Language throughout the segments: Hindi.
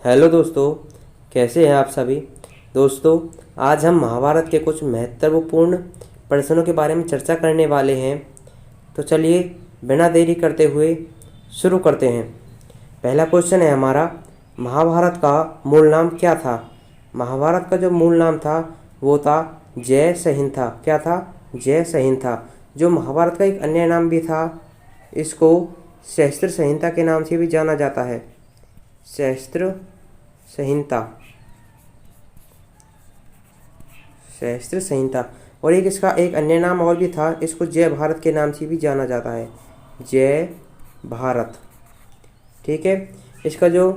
हेलो दोस्तों, कैसे हैं आप सभी। दोस्तों, आज हम महाभारत के कुछ महत्वपूर्ण प्रश्नों के बारे में चर्चा करने वाले हैं। तो चलिए बिना देरी करते हुए शुरू करते हैं। पहला क्वेश्चन है हमारा, महाभारत का मूल नाम क्या था। महाभारत का जो मूल नाम था वो था जय संहिता। क्या था? जय संहिता। जो महाभारत का एक अन्य नाम भी था, इसको सहस्त्र संहिता के नाम से भी जाना जाता है। सहस्त्र संहिता, सहस्त्र संहिता। और एक इसका एक अन्य नाम और भी था, इसको जय भारत के नाम से भी जाना जाता है। जय भारत। ठीक है, इसका जो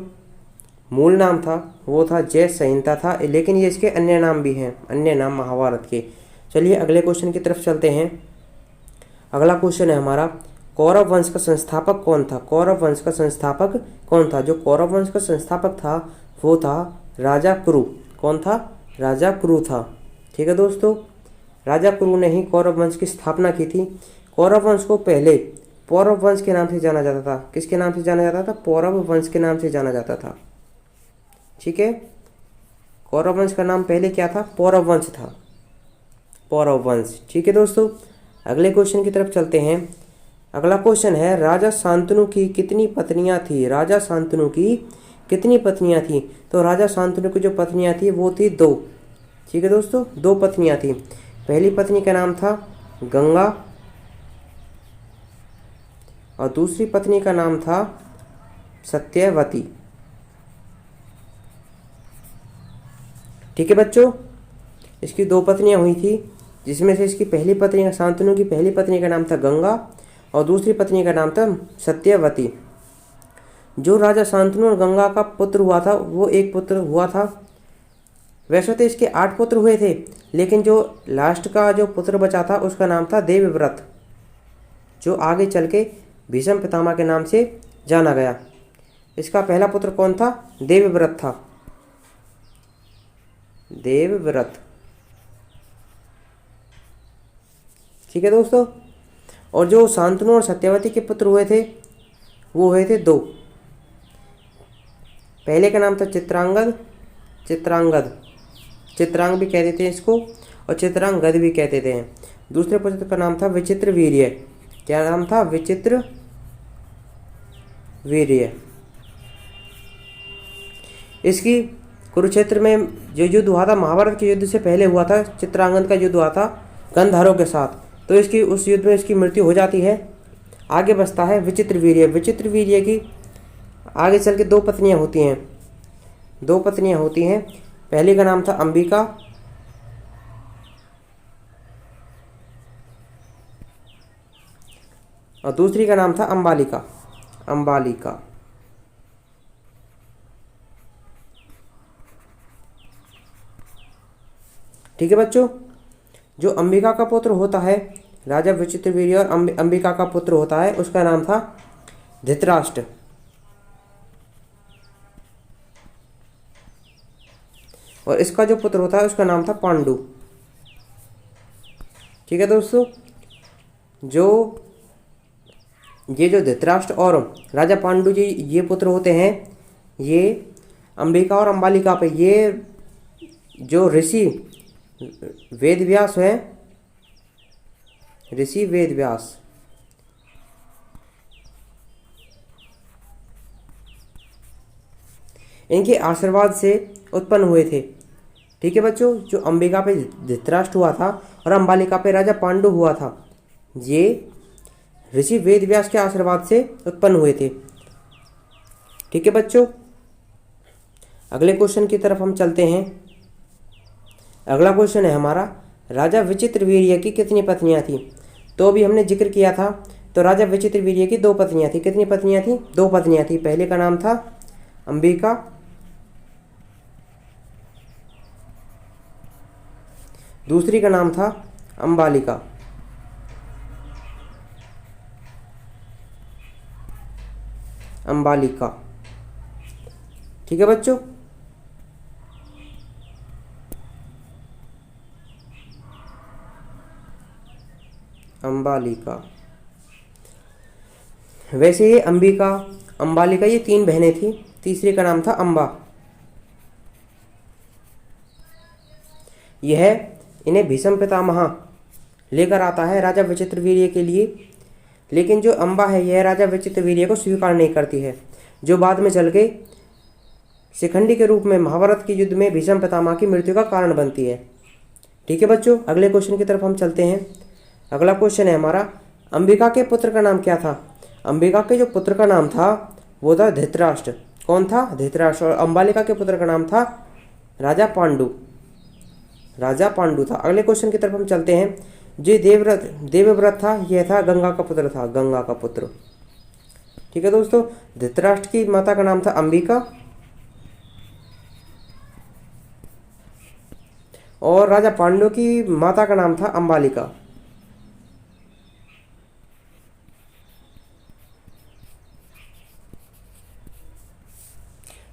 मूल नाम था वो था जय संहिता था, लेकिन ये इसके अन्य नाम भी हैं, अन्य नाम महाभारत के। चलिए अगले क्वेश्चन की तरफ चलते हैं। अगला क्वेश्चन है हमारा, कौरव वंश का संस्थापक कौन था। कौरव वंश का संस्थापक कौन था। जो कौरव वंश का संस्थापक था वो था राजा कुरु। कौन था? राजा कुरु था। ठीक है दोस्तों, राजा कुरु ने ही कौरव वंश की स्थापना की थी। कौरव वंश को पहले पौरव वंश के नाम से जाना जाता था। किसके नाम से जाना जाता था? पौरव वंश के नाम से जाना जाता था। ठीक है, कौरव वंश का नाम पहले क्या था? पौरव वंश था, पौरव वंश। ठीक है दोस्तों, अगले क्वेश्चन की तरफ चलते हैं। अगला क्वेश्चन है, राजा शांतनु की कितनी पत्नियां थी। राजा शांतनु की कितनी पत्नियां थी। तो राजा शांतनु की जो पत्नियां थी वो थी 2। ठीक है दोस्तों, 2 पत्नियां थी। पहली पत्नी का नाम था गंगा और दूसरी पत्नी का नाम था सत्यवती। ठीक है बच्चों, इसकी 2 पत्नियां हुई थी, जिसमें से इसकी पहली पत्नी का, शांतनु की पहली पत्नी का नाम था गंगा और दूसरी पत्नी का नाम था सत्यवती। जो राजा शांतनु और गंगा का पुत्र हुआ था वो एक पुत्र हुआ था। वैसे तो इसके 8 पुत्र हुए थे, लेकिन जो लास्ट का जो पुत्र बचा था उसका नाम था देवव्रत, जो आगे चल के भीष्म पितामह के नाम से जाना गया। इसका पहला पुत्र कौन था? देवव्रत था, देवव्रत। ठीक है दोस्तों, और जो शांतनु और सत्यवती के पुत्र हुए थे वो हुए थे 2। पहले का नाम था चित्रांगद, चित्रांग भी कह देते हैं इसको, और चित्रांगद भी कहते थे। दूसरे पुत्र का नाम था विचित्र वीर्य। क्या नाम था? विचित्र वीर्य। इसकी कुरुक्षेत्र में जो युद्ध हुआ था, महाभारत के युद्ध से पहले हुआ था, चित्रांगद का युद्ध हुआ था गंधर्वों के साथ। तो इसकी उस युद्ध में इसकी मृत्यु हो जाती है। आगे बचता है विचित्र वीर्य। विचित्र वीर्य की आगे चल के 2 पत्नियां होती हैं, 2 पत्नियां होती हैं। पहली का नाम था अंबिका और दूसरी का नाम था अंबालिका। अंबालिका। ठीक है बच्चों, जो अंबिका का पुत्र होता है, राजा विचित्रवीर्य और अंबिका का पुत्र होता है, उसका नाम था धृतराष्ट्र। और इसका जो पुत्र होता है उसका नाम था पांडु। ठीक है दोस्तों, ये जो धृतराष्ट्र और राजा पांडु जी ये पुत्र होते हैं, ये अंबिका और अंबालिका पे ये जो ऋषि वेदव्यास है, ऋषि वेदव्यास, इनके आशीर्वाद से उत्पन्न हुए थे। ठीक है बच्चों, जो अंबिका पे धृतराष्ट्र हुआ था और अंबालिका पे राजा पांडु हुआ था, ये ऋषि वेदव्यास के आशीर्वाद से उत्पन्न हुए थे। ठीक है बच्चों, अगले क्वेश्चन की तरफ हम चलते हैं। अगला क्वेश्चन है हमारा, राजा विचित्रवीर्य की कितनी पत्नियां थी। तो अभी हमने जिक्र किया था, तो राजा विचित्रवीर्य की 2 पत्नियां थी। कितनी पत्नियां थी? 2 पत्नियां थी। पहले का नाम था अंबिका, दूसरी का नाम था अंबालिका। अंबालिका। ठीक है बच्चों, अंबालिका। वैसे ये अंबिका, अंबालिका ये 3 बहनें थी। तीसरी का नाम था अंबा। यह इन्हें भीष्म पितामह लेकर आता है राजा विचित्रवीर्य के लिए, लेकिन जो अम्बा है यह राजा विचित्रवीर्य को स्वीकार नहीं करती है, जो बाद में चल के शिखंडी के रूप में महाभारत के युद्ध में भीष्म पितामह की मृत्यु का कारण बनती है। ठीक है बच्चों, अगले क्वेश्चन की तरफ हम चलते हैं। अगला क्वेश्चन है हमारा, अंबिका के पुत्र का नाम क्या था? अंबिका के जो पुत्र का नाम था वो था धृतराष्ट्र। कौन था? धृतराष्ट्र। और अंबालिका के पुत्र का नाम था राजा पांडु। राजा पांडु था। अगले क्वेश्चन की तरफ हम चलते हैं। जो देवव्रत था यह था गंगा का पुत्र था, गंगा का पुत्र। ठीक है दोस्तों, धृतराष्ट्र की माता का नाम था अंबिका और राजा पांडु की माता का नाम था अंबालिका।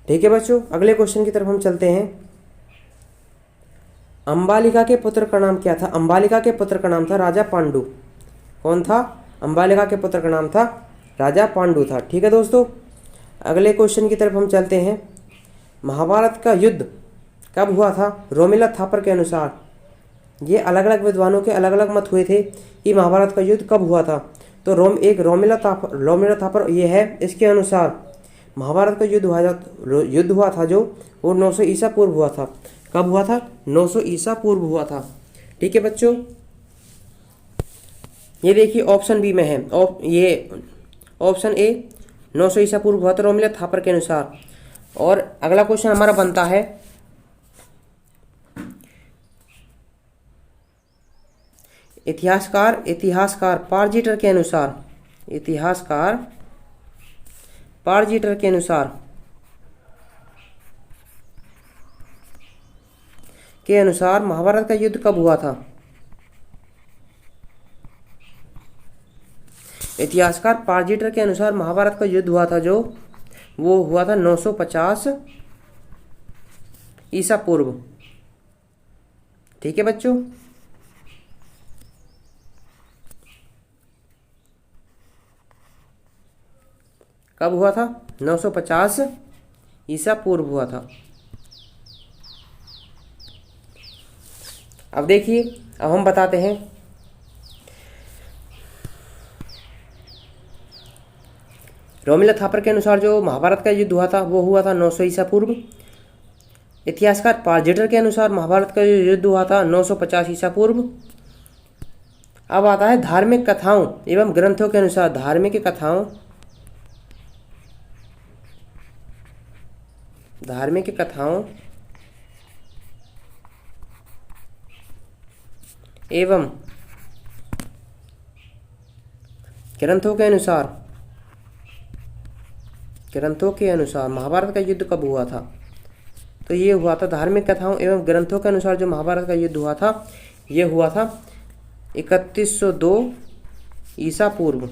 ठीक है बच्चों, अगले क्वेश्चन की तरफ हम चलते हैं। अंबालिका के पुत्र का नाम क्या था? अंबालिका के पुत्र का नाम था राजा पांडु। कौन था? अंबालिका के पुत्र का नाम था राजा पांडु था। ठीक है दोस्तों, अगले क्वेश्चन की तरफ हम चलते हैं। महाभारत का युद्ध कब हुआ था? रोमिला थापर के अनुसार। ये अलग अलग विद्वानों के अलग अलग मत हुए थे कि महाभारत का युद्ध कब हुआ था। तो रोमिला थापर ये है, इसके अनुसार महाभारत का युद्ध हुआ था जो वो 900 ईसा पूर्व हुआ था। कब हुआ था? 900 ईसा पूर्व हुआ था। ठीक है बच्चों, ये देखिए ऑप्शन बी में है, ये ऑप्शन ए 900 ईसा पूर्व हुआ था रोमिला थापर के अनुसार। और अगला क्वेश्चन हमारा बनता है, इतिहासकार पारजीटर के अनुसार, इतिहासकार पारजीटर के अनुसार महाभारत का युद्ध कब हुआ था? इतिहासकार पारजीटर के अनुसार महाभारत का युद्ध हुआ था जो वो हुआ था 950 ईसा पूर्व। ठीक है बच्चों, कब हुआ था? 950 ईसा पूर्व हुआ था। अब देखिए, अब हम बताते हैं रोमिला थापर के अनुसार जो महाभारत का युद्ध हुआ था वो हुआ था 900 ईसा पूर्व। इतिहासकार पारजीटर के अनुसार महाभारत का युद्ध हुआ था 950 ईसा पूर्व। अब आता है धार्मिक कथाओं एवं ग्रंथों के अनुसार, धार्मिक कथाओं एवं ग्रंथों के अनुसार महाभारत का युद्ध कब हुआ था? तो ये हुआ था, धार्मिक कथाओं एवं ग्रंथों के अनुसार जो महाभारत का युद्ध हुआ था ये हुआ था 3102 ईसा पूर्व।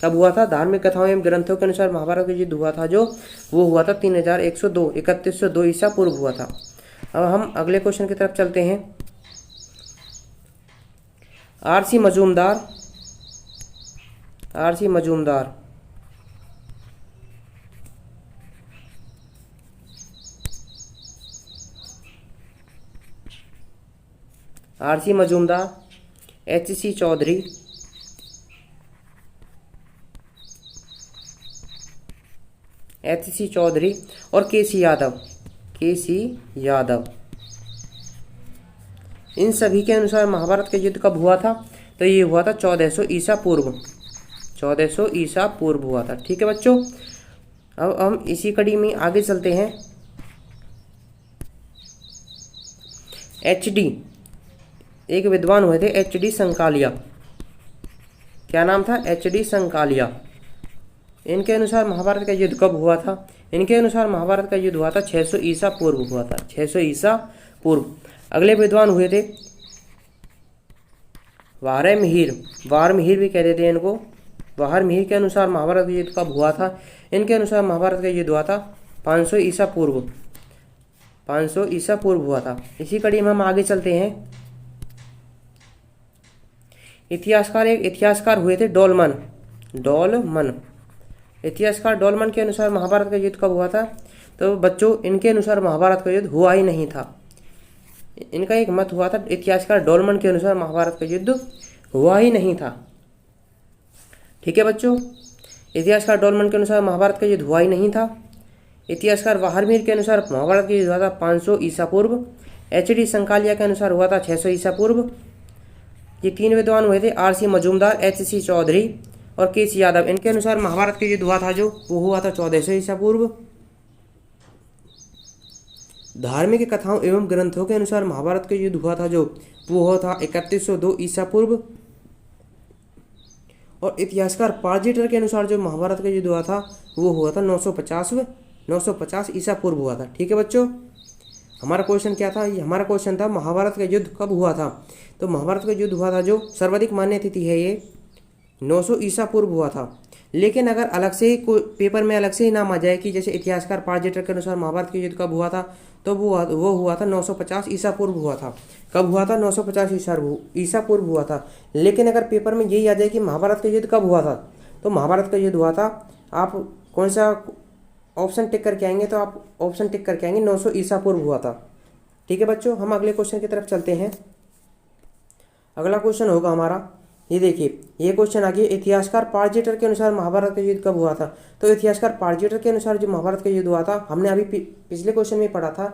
कब हुआ था? धार्मिक कथाओं एवं ग्रंथों के अनुसार महाभारत का युद्ध हुआ था जो वो हुआ था 3102 ईसा पूर्व हुआ था। अब हम अगले क्वेश्चन की तरफ चलते हैं। आरसी मजूमदार, एचसी चौधरी, और केसी यादव, इन सभी के अनुसार महाभारत का युद्ध कब हुआ था? तो ये हुआ था 1400 ईसा पूर्व हुआ था। ठीक है बच्चों, अब हम इसी कड़ी में आगे चलते हैं। एचडी, एक विद्वान हुए थे एचडी संकालिया। क्या नाम था? एचडी संकालिया। इनके अनुसार महाभारत का युद्ध कब हुआ था? इनके अनुसार महाभारत का युद्ध हुआ था 600 ईसा पूर्व हुआ था, 600 ईसा पूर्व। अगले विद्वान हुए थे वारमिहिर भी कहते थे इनको। वारमिहिर के अनुसार महाभारत का युद्ध कब हुआ था? इनके अनुसार महाभारत का युद्ध हुआ था 500 ईसा पूर्व हुआ था। इसी कड़ी में हम आगे चलते हैं। इतिहासकार हुए थे डोलमन। इतिहासकार डोलमन के अनुसार महाभारत का युद्ध कब हुआ था? तो बच्चों इनके अनुसार महाभारत का युद्ध हुआ ही नहीं था। इनका एक मत हुआ था, इतिहासकार डोलमन के अनुसार महाभारत का युद्ध हुआ ही नहीं था। ठीक है बच्चों, इतिहासकार डोलमन के अनुसार महाभारत का युद्ध हुआ ही नहीं था। इतिहासकार वाहरमीर के अनुसार महाभारत का युद्ध हुआ था 500 ईसा पूर्व। HD संकालिया के अनुसार हुआ था 600 ईसा पूर्व। ये 3 विद्वान हुए थे, RC मजूमदार, HC चौधरी और KC यादव। इनके अनुसार महाभारत का युद्ध हुआ था जो वो हुआ था 1400 ईसा पूर्व। धार्मिक कथाओं एवं ग्रंथों के अनुसार महाभारत का युद्ध हुआ था जो वो हुआ था 3102 ईसा पूर्व। और इतिहासकार पार्जिटर के अनुसार जो महाभारत का युद्ध हुआ था वो हुआ था 950 ईसा पूर्व हुआ था। ठीक है बच्चों, हमारा क्वेश्चन क्या था? ये हमारा क्वेश्चन था महाभारत का युद्ध कब हुआ था। तो महाभारत का युद्ध हुआ था जो सर्वाधिक मान्य तिथि है ये 900 ईसा पूर्व हुआ था। लेकिन अगर अलग से कोई पेपर में अलग से ही नाम आ जाए कि जैसे इतिहासकार पार्जिटर के अनुसार महाभारत का युद्ध कब हुआ था, तो वो हुआ था 950 ईसा पूर्व हुआ था। कब हुआ था? 950 ईसा पूर्व हुआ था। लेकिन अगर पेपर में यही आ जाए कि महाभारत का युद्ध कब हुआ था, तो महाभारत का युद्ध हुआ था, आप कौन सा ऑप्शन टिक करके आएंगे? तो आप ऑप्शन टिक करके आएंगे 900 ईसा पूर्व हुआ था। ठीक है बच्चों, हम अगले क्वेश्चन की तरफ चलते हैं। अगला क्वेश्चन होगा हमारा, ये देखिए, ये क्वेश्चन आ गया, इतिहासकार पार्जिटर के अनुसार महाभारत का युद्ध कब हुआ था। तो इतिहासकार पार्जिटर के अनुसार जो महाभारत का युद्ध हुआ था, हमने अभी पिछले क्वेश्चन में पढ़ा था,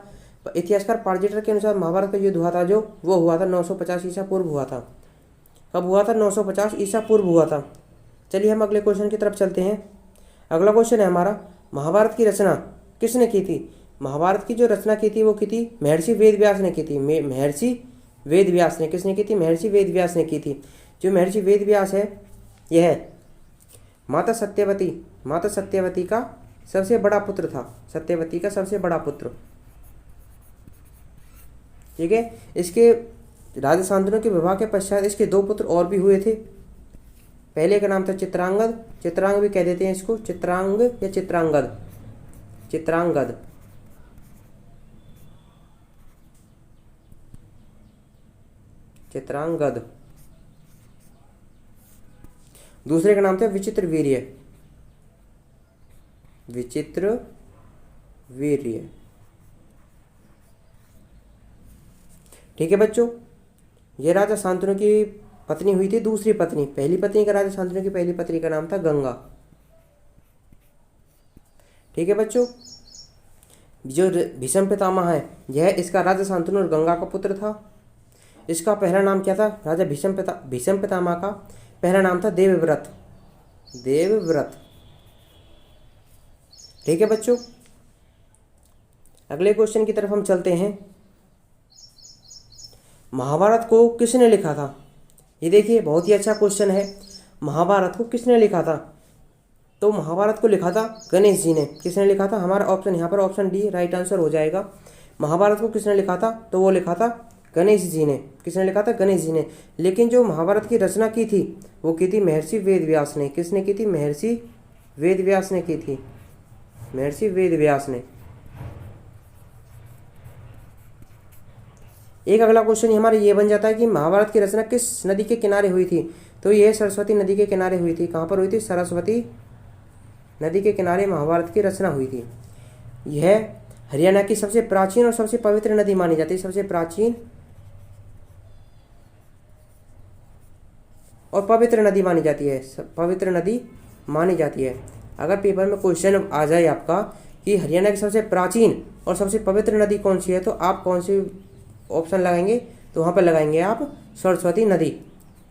इतिहासकार पार्जिटर के अनुसार महाभारत का युद्ध हुआ था जो वो हुआ था 950 ईसा पूर्व हुआ था। कब हुआ था? 950 ईसा पूर्व हुआ था। चलिए हम अगले क्वेश्चन की तरफ चलते हैं। अगला क्वेश्चन है हमारा, महाभारत की रचना किसने की थी? महाभारत की जो रचना की थी वो की थी महर्षि वेदव्यास ने की थी। महर्षि वेदव्यास ने, किसने की थी? महर्षि वेदव्यास ने की थी। जो महर्षि वेदव्यास है यह माता सत्यवती का सबसे बड़ा पुत्र था। सत्यवती का सबसे बड़ा पुत्र। ठीक है, इसके राजा शांतनु के विवाह के पश्चात इसके 2 पुत्र और भी हुए थे। पहले का नाम था चित्रांगद, चित्रांग भी कह देते हैं इसको, चित्रांग या चित्रांगद, चित्रांगद। चित्रांगद। दूसरे का नाम था विचित्रवीर्य, विचित्रवीर्य। ठीक है बच्चों, ये राजा शांतनु की पत्नी हुई थी, दूसरी पत्नी। पहली पत्नी का, राजा शांतनु की पहली पत्नी का नाम था गंगा। ठीक है बच्चों, जो भीष्म पितामह है यह इसका राजा शांतनु और गंगा का पुत्र था। इसका पहला नाम क्या था? राजा भीष्म पितामह का पहला नाम था देवव्रत, देवव्रत। ठीक है बच्चों, अगले क्वेश्चन की तरफ हम चलते हैं। महाभारत को किसने लिखा था? ये देखिए, बहुत ही अच्छा क्वेश्चन है। महाभारत को किसने लिखा था? तो महाभारत को लिखा था गणेश जी ने। किसने लिखा था? हमारा ऑप्शन यहाँ पर ऑप्शन डी राइट आंसर हो जाएगा। महाभारत को किसने लिखा था? तो वो लिखा था गणेश जी ने। किसने लिखा था? गणेश जी ने। लेकिन जो महाभारत की रचना की थी वो की थी महर्षि वेदव्यास ने। किसने की थी? महर्षि वेदव्यास ने की थी, महर्षि वेदव्यास ने। एक अगला क्वेश्चन हमारा ये बन जाता है कि महाभारत की रचना किस नदी के किनारे हुई थी? तो यह सरस्वती नदी के किनारे हुई थी। कहाँ पर हुई थी? सरस्वती नदी के किनारे महाभारत की रचना हुई थी। यह हरियाणा की सबसे प्राचीन और सबसे पवित्र नदी मानी जाती है। सबसे प्राचीन और पवित्र नदी मानी जाती है, पवित्र नदी मानी जाती है। अगर पेपर में क्वेश्चन आ जाए आपका कि हरियाणा की सबसे प्राचीन और सबसे पवित्र नदी कौन सी है, तो आप कौन सी ऑप्शन लगाएंगे? तो वहाँ पर लगाएंगे आप सरस्वती नदी,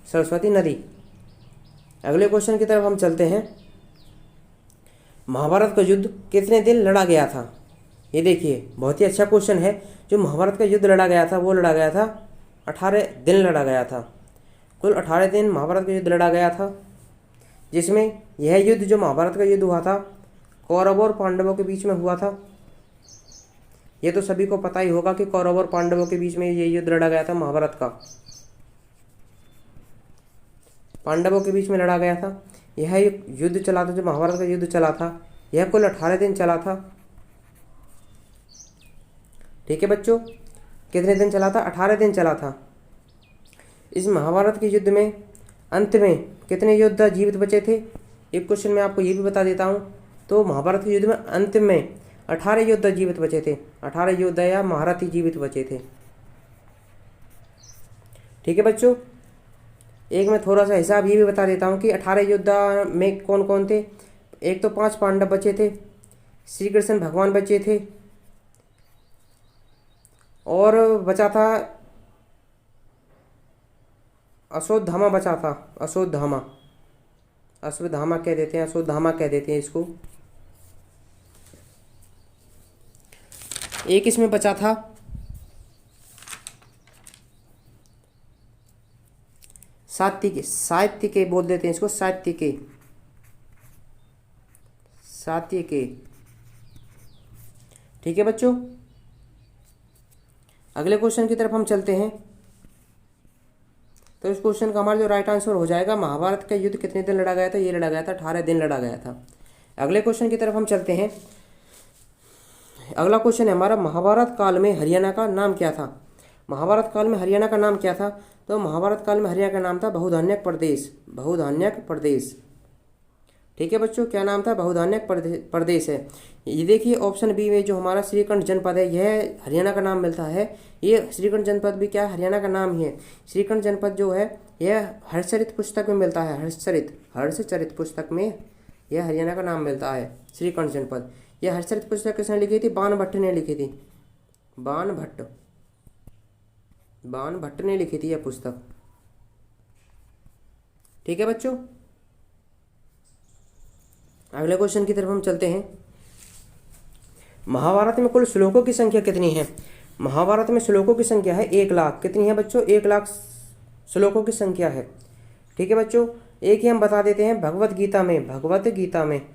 सरस्वती नदी। अगले क्वेश्चन की तरफ हम चलते हैं। महाभारत का युद्ध कितने दिन लड़ा गया था? ये देखिए, बहुत ही अच्छा क्वेश्चन है। जो महाभारत का युद्ध लड़ा गया था वो लड़ा गया था 18 दिन लड़ा गया था। कुल 18 दिन महाभारत का युद्ध लड़ा गया था, जिसमें यह युद्ध जो महाभारत का युद्ध हुआ था कौरवों और पांडवों के बीच में हुआ था। ये तो सभी को पता ही होगा कि कौरवों और पांडवों के बीच में ये युद्ध लड़ा गया था। महाभारत का पांडवों के बीच में लड़ा गया था। यह युद्ध चला था, जो महाभारत का युद्ध चला था, यह कुल 18 दिन चला था। ठीक है बच्चों, कितने दिन चला था? 18 दिन चला था। इस महाभारत के युद्ध में अंत में कितने योद्धा जीवित बचे थे? एक क्वेश्चन मैं आपको ये भी बता देता हूँ। तो महाभारत के युद्ध में अंत में 18 योद्धा जीवित बचे थे। 18 योद्धा या महारथी जीवित बचे थे। ठीक है बच्चों, एक मैं थोड़ा सा हिसाब ये भी बता देता हूँ कि 18 योद्धा में कौन कौन थे। एक तो 5 पांडव बचे थे, श्री कृष्ण भगवान बचे थे, और बचा था अश्वत्थामा बचा था। अश्वत्थामा, अश्वत्थामा कह देते हैं, अश्वत्थामा कह देते हैं इसको। एक इसमें बचा था सात्विके, सात्विके बोल देते हैं इसको, सात्विके, सात्विके। ठीक है बच्चों, अगले क्वेश्चन की तरफ हम चलते हैं। तो इस क्वेश्चन का हमारा जो राइट आंसर हो जाएगा, महाभारत का युद्ध कितने दिन लड़ा गया था? ये लड़ा गया था 18 दिन लड़ा गया था। अगले क्वेश्चन की तरफ हम चलते हैं। अगला क्वेश्चन है हमारा, महाभारत काल में हरियाणा का नाम क्या था? महाभारत काल में हरियाणा का नाम क्या था? तो महाभारत काल में हरियाणा का नाम था बहुधान्यक प्रदेश, बहुधान्यक प्रदेश। ठीक है बच्चों, क्या नाम था? बहुधान्यक प्रदेश है। ये देखिए ऑप्शन बी में जो हमारा श्रीकंठ जनपद है, यह हरियाणा का नाम मिलता है। ये श्रीकंठ जनपद भी क्या हरियाणा का नाम ही है। श्रीकंठ जनपद जो है यह हर्षचरित पुस्तक में मिलता है, हर्षचरित पुस्तक में यह हरियाणा का नाम मिलता है, श्रीकंठ जनपद। यह हर्षचरित पुस्तक किसने लिखी थी? बाणभट्ट ने लिखी थी, बाणभट्ट ने लिखी थी यह पुस्तक। ठीक है बच्चों, अगले क्वेश्चन की तरफ हम चलते हैं। महाभारत में कुल श्लोकों की संख्या कितनी है? महाभारत में श्लोकों की संख्या है 1 लाख। कितनी है बच्चों? 1 लाख श्लोकों की संख्या है। ठीक है बच्चों, एक ही हम बता देते हैं, भगवत गीता में,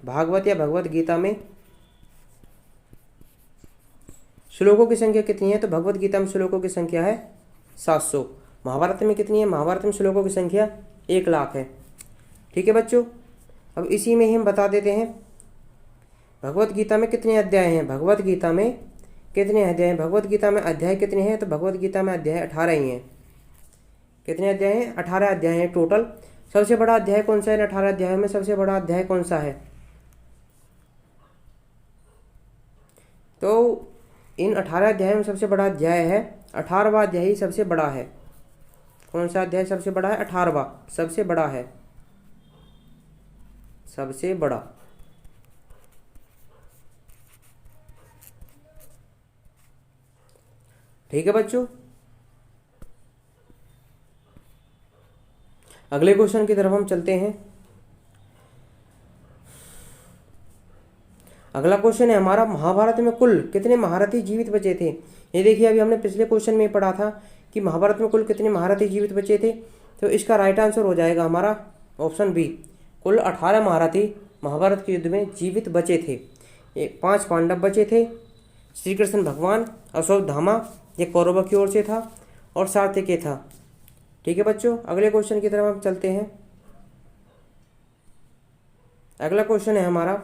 भागवत या भगवत गीता में श्लोकों की संख्या कितनी है? तो भगवत गीता में श्लोकों की संख्या है 700। महाभारत में कितनी है? महाभारत में श्लोकों की संख्या 1 लाख है। ठीक है बच्चों, अब इसी में ही हम बता देते हैं भगवत गीता में कितने अध्याय हैं। भगवत गीता में कितने अध्याय हैं? भगवत गीता में अध्याय कितने हैं? तो भगवत गीता में अध्याय 18 ही हैं। कितने अध्याय हैं? 18 अध्याय हैं टोटल। सबसे बड़ा अध्याय कौन सा है? 18 अध्यायों में सबसे बड़ा अध्याय कौन सा है? तो इन 18 अध्यायों में सबसे बड़ा अध्याय है 18वां अध्याय ही सबसे बड़ा है। कौन सा अध्याय सबसे बड़ा है? 18वां सबसे बड़ा है, सबसे बड़ा। ठीक है बच्चों, अगले क्वेश्चन की तरफ हम चलते हैं। अगला क्वेश्चन है हमारा, महाभारत में कुल कितने महारथी जीवित बचे थे? ये देखिए अभी हमने पिछले क्वेश्चन में पढ़ा था कि महाभारत में कुल कितने महारथी जीवित बचे थे। तो इसका राइट आंसर हो जाएगा हमारा ऑप्शन बी, कुल 18 महारथी महाभारत के युद्ध में जीवित बचे थे। 5 पांडव बचे थे, श्री कृष्ण भगवान, अश्वत्थामा ये कौरवों की ओर से था, और सात्यकी था। ठीक है बच्चों, अगले क्वेश्चन की तरफ हम चलते हैं। अगला क्वेश्चन है हमारा,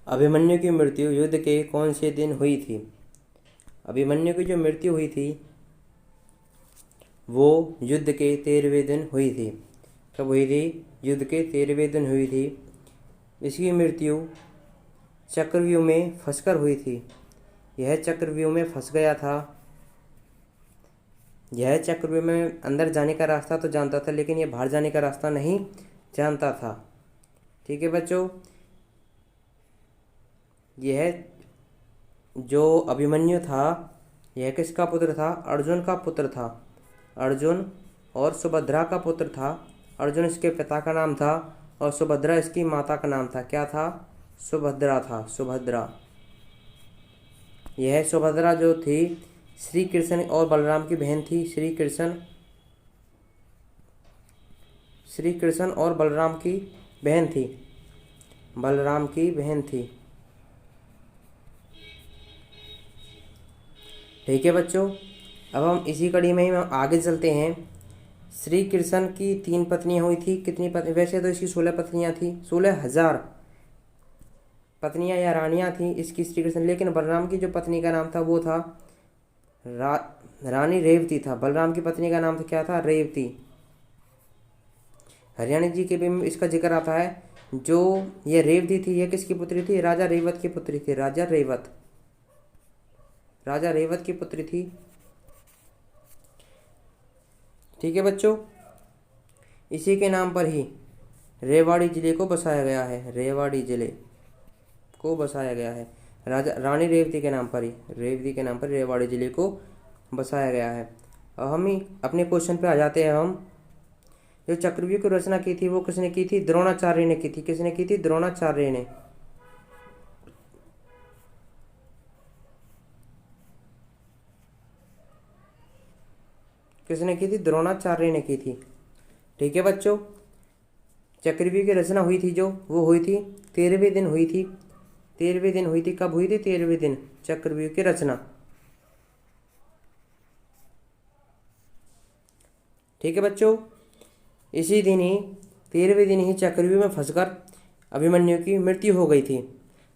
अभिमन्यु की मृत्यु युद्ध के कौन से दिन हुई थी? अभिमन्यु की जो मृत्यु हुई थी वो युद्ध के 13वें दिन हुई थी। कब हुई थी? युद्ध के 13वें दिन हुई थी। इसकी मृत्यु चक्रव्यूह में फंसकर हुई थी। यह चक्रव्यूह में फंस गया था। यह चक्रव्यूह में अंदर जाने का रास्ता तो जानता था, लेकिन यह बाहर जाने का रास्ता नहीं जानता था। ठीक है बच्चों, यह जो अभिमन्यु था यह किसका पुत्र था? अर्जुन का पुत्र था। अर्जुन और सुभद्रा का पुत्र था। अर्जुन इसके पिता का नाम था और सुभद्रा इसकी माता का नाम था। क्या था? सुभद्रा था, सुभद्रा। यह सुभद्रा जो थी श्री कृष्ण और बलराम की बहन थी। श्री कृष्ण और बलराम की बहन थी, बलराम की बहन थी। ठीक है बच्चों, अब हम इसी कड़ी में ही आगे चलते हैं। श्री कृष्ण की 3 पत्नियां हुई थी। कितनी पत्नी? वैसे तो इसकी 16 पत्नियां थी, 16,000 पत्नियां या रानियां थी इसकी श्री कृष्ण। लेकिन बलराम की जो पत्नी का नाम था वो था रानी रेवती था। बलराम की पत्नी का नाम था क्या था? रेवती। हरियाणा जी के भी इसका जिक्र आता है। जो ये रेवती थी यह किसकी पुत्री थी? राजा रेवत की पुत्री थी। राजा रेवत की पुत्री थी। ठीक है बच्चों, इसी के नाम पर ही रेवाड़ी जिले को बसाया गया है। रेवाड़ी जिले को बसाया गया है राजा रानी रेवती के नाम पर ही, रेवती के नाम पर रेवाड़ी जिले को बसाया गया है। अब हम ही अपने क्वेश्चन पे आ जाते हैं। हम जो चक्रव्यूह की रचना की थी वो किसने की थी? द्रोणाचार्य ने की थी। किसने की थी? द्रोणाचार्य ने। किसने की थी? द्रोणाचार्य ने की थी। ठीक है बच्चों, चक्रव्यूह की रचना हुई थी जो, वो हुई थी 13वें दिन हुई थी। 13वें दिन हुई थी। कब हुई थी? 13वें दिन चक्रव्यूह की रचना। ठीक है बच्चों, इसी दिन ही 13वें दिन ही चक्रव्यूह में फंसकर अभिमन्यु की मृत्यु हो गई थी।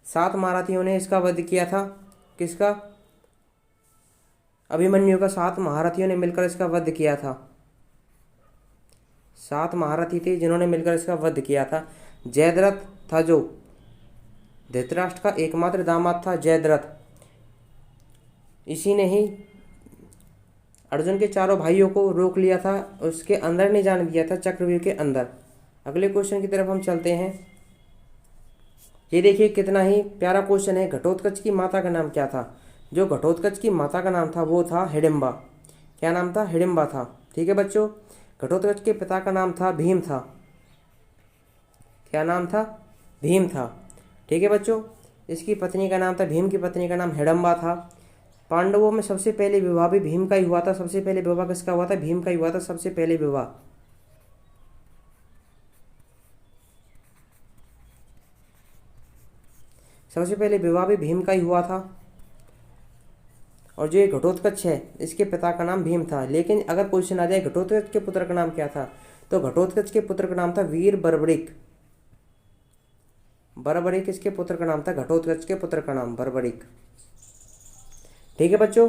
7 महारथियों ने इसका वध किया था। किसका? अभिमन्यु का 7 महारथियों ने मिलकर इसका वध किया था। 7 महारथी थे जिन्होंने मिलकर इसका वध किया था। जयद्रथ था जो धृतराष्ट्र का एकमात्र दामाद था। जयद्रथ, इसी ने ही अर्जुन के चारों भाइयों को रोक लिया था, उसके अंदर नहीं जाने दिया था, चक्रव्यूह के अंदर। अगले क्वेश्चन की तरफ हम चलते हैं। ये देखिए कितना ही प्यारा क्वेश्चन है। घटोत्कच की माता का नाम क्या था? जो घटोत्कच की माता का नाम था वो था हिडिंबा। क्या नाम था? हिडिंबा था। ठीक है बच्चों, घटोत्कच के पिता का नाम था भीम था। क्या नाम था? भीम था। ठीक है बच्चों, इसकी पत्नी का नाम था, भीम की पत्नी का नाम हिडिंबा था। पांडवों में सबसे पहले विवाह भी भीम का ही हुआ था। सबसे पहले विवाह किसका हुआ था? भीम का ही हुआ था सबसे पहले विवाह। सबसे पहले विवाह भी भीम का ही हुआ था। और जो ये घटोत्कच है इसके पिता का नाम भीम था। लेकिन अगर क्वेश्चन आ जाए घटोत्कच के पुत्र का नाम क्या था, तो घटोत्कच के पुत्र का नाम था वीर बर्बरिक। बर्बरिक इसके पुत्र का नाम था, घटोत्कच के पुत्र का नाम बर्बरिक। ठीक है बच्चों,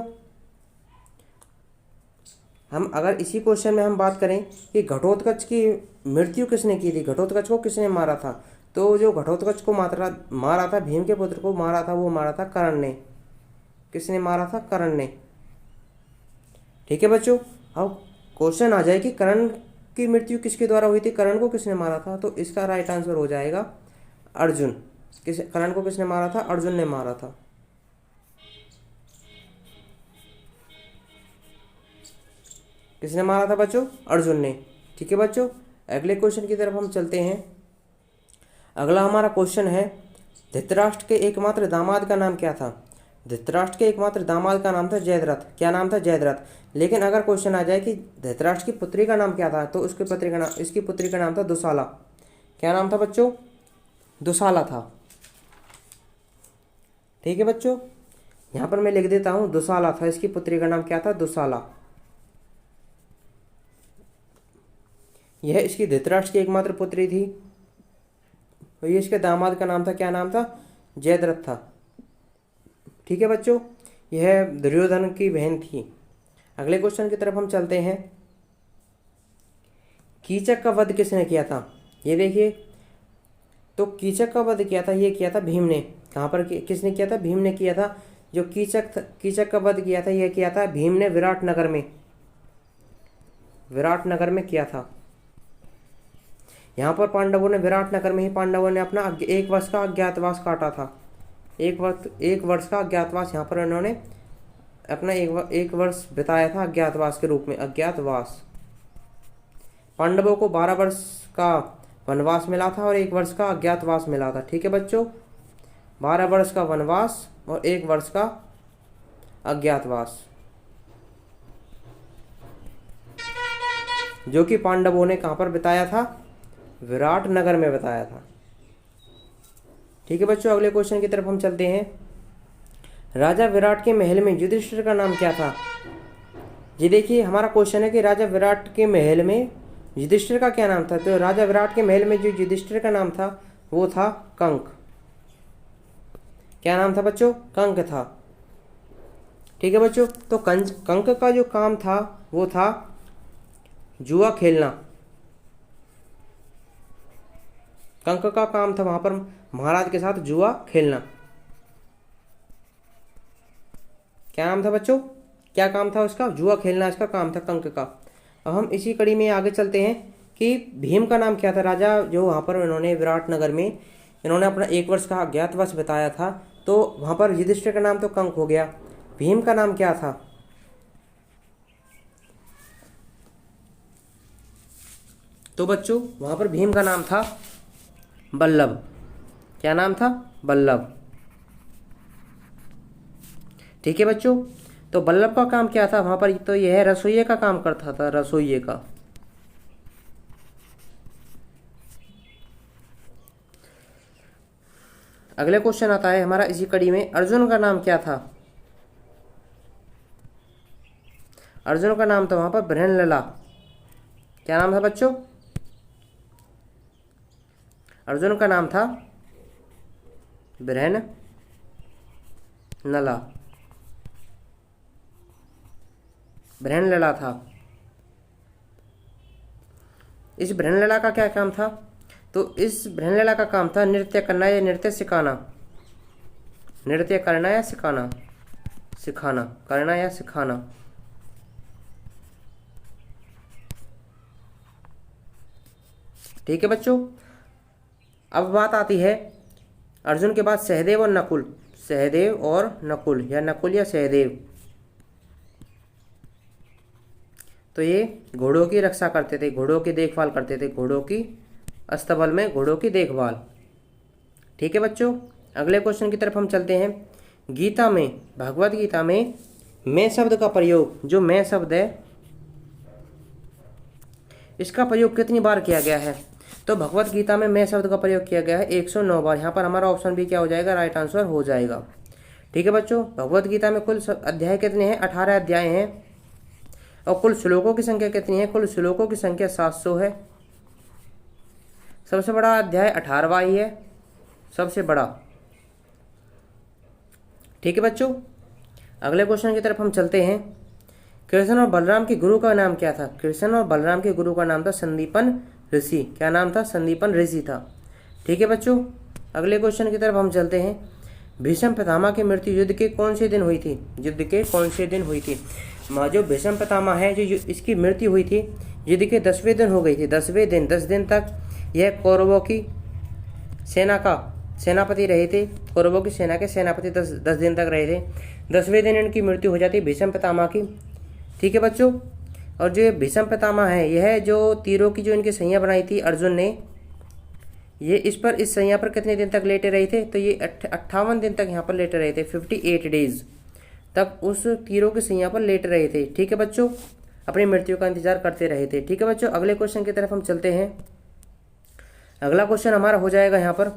हम अगर इसी क्वेश्चन में हम बात करें कि घटोत्कच की मृत्यु किसने की थी, घटोत्कच को किसने मारा था, तो जो घटोत्कच को मारा था, भीम के पुत्र को मारा था, वो मारा था कर्ण ने। किसने मारा था? कर्ण ने। ठीक है बच्चों, अब क्वेश्चन आ जाए कि कर्ण की मृत्यु किसके द्वारा हुई थी, कर्ण को किसने मारा था, तो इसका राइट आंसर हो जाएगा अर्जुन। कर्ण को किसने मारा था? अर्जुन ने मारा था। किसने मारा था बच्चों? अर्जुन ने। ठीक है बच्चों, अगले क्वेश्चन की तरफ हम चलते हैं। अगला हमारा क्वेश्चन है, धृतराष्ट्र के एकमात्र दामाद का नाम क्या था? धृतराष्ट्र के एकमात्र दामाद का नाम था जयद्रथ। क्या नाम था? जयद्रथ। लेकिन अगर क्वेश्चन आ जाए कि धृतराष्ट्र की पुत्री का नाम क्या था, तो इसकी पुत्री का नाम था दुशाला। क्या नाम था बच्चों? दुशाला था। ठीक है बच्चों, यहाँ पर मैं लिख देता हूँ, दुशाला था। इसकी पुत्री का नाम क्या था? दुशाला। यह इसकी धृतराष्ट्र की एकमात्र पुत्री थी। और ये इसके दामाद का नाम था, क्या नाम था? जयद्रथ था। ठीक है बच्चों, यह दुर्योधन की बहन थी। अगले क्वेश्चन की तरफ हम चलते हैं। कीचक का वध किसने किया था? ये देखिए, तो कीचक का वध किया था, ये किया था भीम ने। कहाँ पर किसने किया था? भीम ने किया था। जो कीचक का वध किया था, यह किया था भीम ने विराटनगर में। विराटनगर में किया था। यहाँ पर पांडवों ने विराटनगर में ही पांडवों ने अपना 1 वर्ष का अज्ञातवास काटा था। एक वर्ष का अज्ञातवास यहाँ पर इन्होंने अपना एक वर्ष बिताया था अज्ञातवास के रूप में। अज्ञातवास, पांडवों को 12 वर्ष का वनवास मिला था और 1 वर्ष का अज्ञातवास मिला था। ठीक है बच्चों, 12 वर्ष का वनवास और 1 वर्ष का अज्ञातवास, जो कि पांडवों ने कहाँ पर बिताया था? विराटनगर में बताया था। ठीक है बच्चों, अगले क्वेश्चन की तरफ हम चलते हैं। राजा विराट के महल में युधिष्ठिर का नाम क्या था? ये देखिए, हमारा क्वेश्चन है कि राजा विराट के महल में युधिष्ठिर का क्या नाम था। तो राजा विराट के महल में जो युधिष्ठिर का नाम था वो था कंक। क्या नाम था बच्चों? कंक था। ठीक है बच्चों, तो कंक का जो काम था वो था जुआ खेलना। कंक का काम था वहां पर महाराज के साथ जुआ खेलना। क्या नाम था बच्चों? क्या काम था उसका? जुआ खेलना इसका काम था कंक का। अब हम इसी कड़ी में आगे चलते हैं कि भीम का नाम क्या था। राजा जो वहाँ पर इन्होंने विराटनगर में इन्होंने अपना 1 वर्ष का अज्ञातवास बताया था, तो वहाँ पर युधिष्ठिर का नाम तो कंक हो गया, भीम का नाम क्या था? तो बच्चों वहाँ पर भीम का नाम था बल्लभ। क्या नाम था? बल्लभ। ठीक है बच्चों, तो बल्लभ का काम क्या था वहाँ पर? तो यह रसोइये का काम करता था, रसोइये का। अगले क्वेश्चन आता है हमारा इसी कड़ी में, अर्जुन का नाम क्या था? अर्जुन का नाम था वहाँ पर बृहन्नला। क्या नाम था बच्चों? अर्जुन का नाम था बृहन्नला, बृहन्नला था। इस बृहन्नला का क्या काम था? तो इस बृहन्नला का काम था नृत्य करना या नृत्य सिखाना, नृत्य करना या सिखाना, सिखाना, करना या सिखाना। ठीक है बच्चों, अब बात आती है अर्जुन के बाद सहदेव और नकुल, सहदेव और नकुल या नकुल या सहदेव। तो ये घोड़ों की रक्षा करते थे, घोड़ों की देखभाल करते थे, घोड़ों की अस्तबल में घोड़ों की देखभाल। ठीक है बच्चों, अगले क्वेश्चन की तरफ हम चलते हैं। गीता में, भगवत गीता में मैं शब्द का प्रयोग, जो मैं शब्द है इसका प्रयोग कितनी बार किया गया है? तो भगवत गीता में मैं शब्द का प्रयोग किया गया है 109 बार। यहाँ पर हमारा ऑप्शन भी क्या हो जाएगा? राइट आंसर हो जाएगा। ठीक है बच्चों, भगवत गीता में कुल अध्याय कितने हैं? 18 अध्याय हैं। और कुल श्लोकों की संख्या कितनी है? कुल श्लोकों की संख्या 700 है। सबसे बड़ा अध्याय 18वां ही है, सबसे बड़ा। ठीक है बच्चों, अगले क्वेश्चन की तरफ हम चलते हैं। कृष्ण और बलराम के गुरु का नाम क्या था? कृष्ण और बलराम के गुरु का नाम था संदीपन ऋषि। क्या नाम था? संदीपन ऋषि था। ठीक है बच्चों, अगले क्वेश्चन की तरफ हम चलते हैं। भीष्म पितामह की मृत्यु युद्ध के कौन से दिन हुई थी? युद्ध के कौन से दिन हुई थी? जो भीष्म पितामह है, जो इसकी मृत्यु हुई थी युद्ध के 10वें दिन हो गई थी। 10वें दिन, 10 दिन तक यह कौरवों की सेना का सेनापति रहे थे। कौरवों की सेना के सेनापति 10 दिन तक रहे थे। 10वें दिन इनकी मृत्यु हो जाती है भीष्म पितामह की। ठीक है बच्चों, और जो ये भीष्म पितामह है, यह जो तीरों की जो इनकी सैया बनाई थी अर्जुन ने, ये इस सैया पर कितने दिन तक लेटे रहे थे? तो ये 58 दिन तक यहाँ पर लेटे रहे थे। 58 डेज तक उस तीरों की सैया पर लेटे रहे थे। ठीक है बच्चों, अपनी मृत्यु का इंतजार करते रहे थे। ठीक है बच्चों, अगले क्वेश्चन की तरफ हम चलते हैं। अगला क्वेश्चन हमारा हो जाएगा यहाँ पर,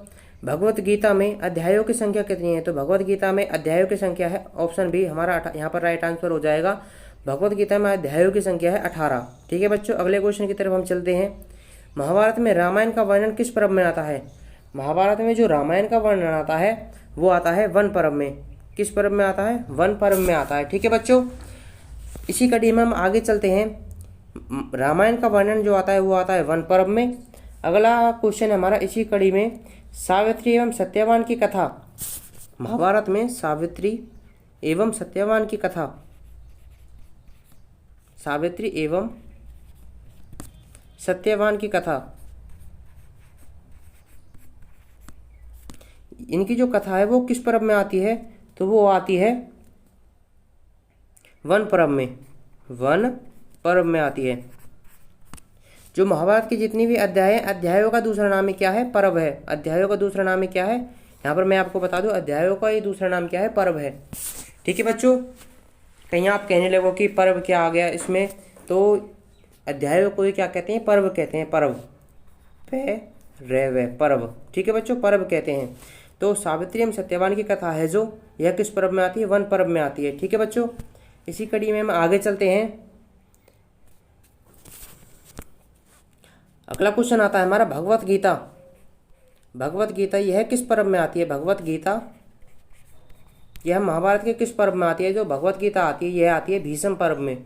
भगवत गीता में अध्यायों की संख्या कितनी है? तो भगवत गीता में अध्यायों की संख्या है, ऑप्शन बी हमारा यहाँ पर राइट आंसर हो जाएगा। भगवत गीता में अध्यायों की संख्या है 18। ठीक है बच्चों, अगले क्वेश्चन की तरफ हम चलते हैं। महाभारत में रामायण का वर्णन किस पर्व में आता है? महाभारत में जो रामायण का वर्णन आता है वो आता है वन पर्व में। किस पर्व में आता है? वन पर्व में आता है। ठीक है बच्चों, इसी कड़ी में हम आगे चलते हैं। रामायण का वर्णन जो आता है वो आता है वन पर्व में। अगला क्वेश्चन हमारा इसी कड़ी में, सावित्री एवं सत्यवान की कथा। महाभारत में सावित्री एवं सत्यवान की कथा, सावित्री एवं सत्यवान की कथा, इनकी जो कथा है वो किस पर्व में आती है? तो वो आती है वन पर्व में, वन पर्व में आती है। जो महाभारत की जितनी भी अध्याय है, अध्यायों का दूसरा नाम ही क्या है? पर्व है। अध्यायों का दूसरा नाम ही क्या है? यहाँ पर मैं आपको बता दूं, अध्यायों का ये दूसरा नाम क्या है? पर्व है। ठीक है बच्चों, कहीं आप कहने लगो कि पर्व क्या आ गया इसमें, तो अध्यायों को ही क्या कहते हैं? पर्व कहते हैं। पर्व पर्व। ठीक है बच्चों, पर्व कहते हैं। तो सावित्री एवं सत्यवान की कथा है जो, यह किस पर्व में आती है? वन पर्व में आती है। ठीक है बच्चों, इसी कड़ी में हम आगे चलते हैं। अगला क्वेश्चन आता है हमारा, भगवत गीता। भगवत गीता यह किस पर्व में आती है? भगवत गीता यह महाभारत के किस पर्व में आती है? जो भगवत गीता आती है यह आती है भीष्म पर्व में,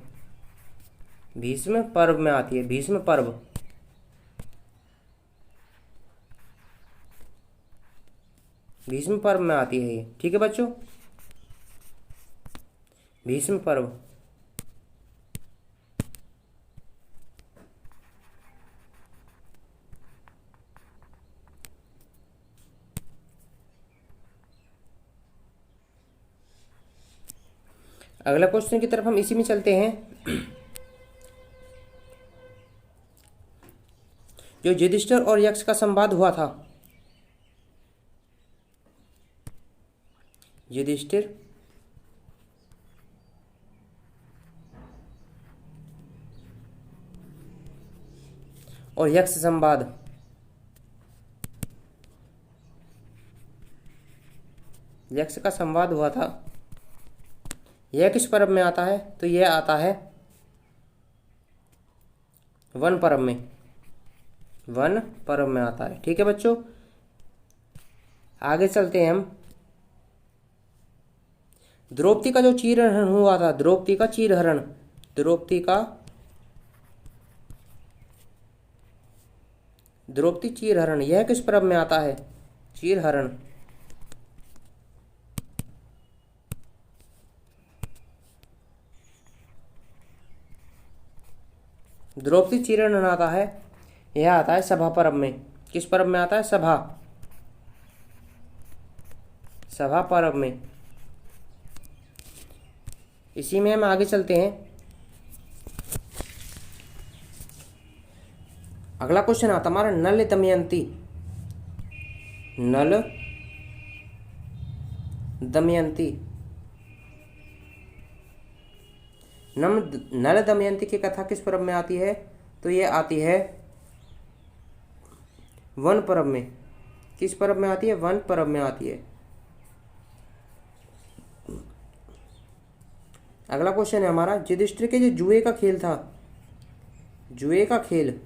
भीष्म पर्व में आती है। भीष्म पर्व, भीष्म पर्व में आती है ये। ठीक है बच्चों, भीष्म पर्व। अगला क्वेश्चन की तरफ हम इसी में चलते हैं। जो युधिष्ठिर और यक्ष का संवाद हुआ था, युधिष्ठिर और यक्ष संवाद, यक्ष का संवाद हुआ था, यह किस पर्व में आता है? तो यह आता है वन पर्व में, वन पर्व में आता है। ठीक है बच्चों, आगे चलते हैं हम। द्रौपदी का जो चीरहरण हुआ था, द्रौपदी का चीरहरण, द्रौपदी चीरहरण, यह किस पर्व में आता है? चीरहरण, द्रौपदी चीरहरण आता है, यह आता है सभा पर्व में। किस पर्व में आता है? सभा पर्व में। इसी में हम आगे चलते हैं। अगला क्वेश्चन आता हमारा नल दमयंती, नल दमयंती। नल दमयंती की कथा किस पर्व में आती है? तो ये आती है वन पर्व में। किस पर्व में आती है? वन पर्व में आती है। अगला क्वेश्चन है हमारा, युधिष्ठिर के जो जुए का खेल था, जुए का खेल,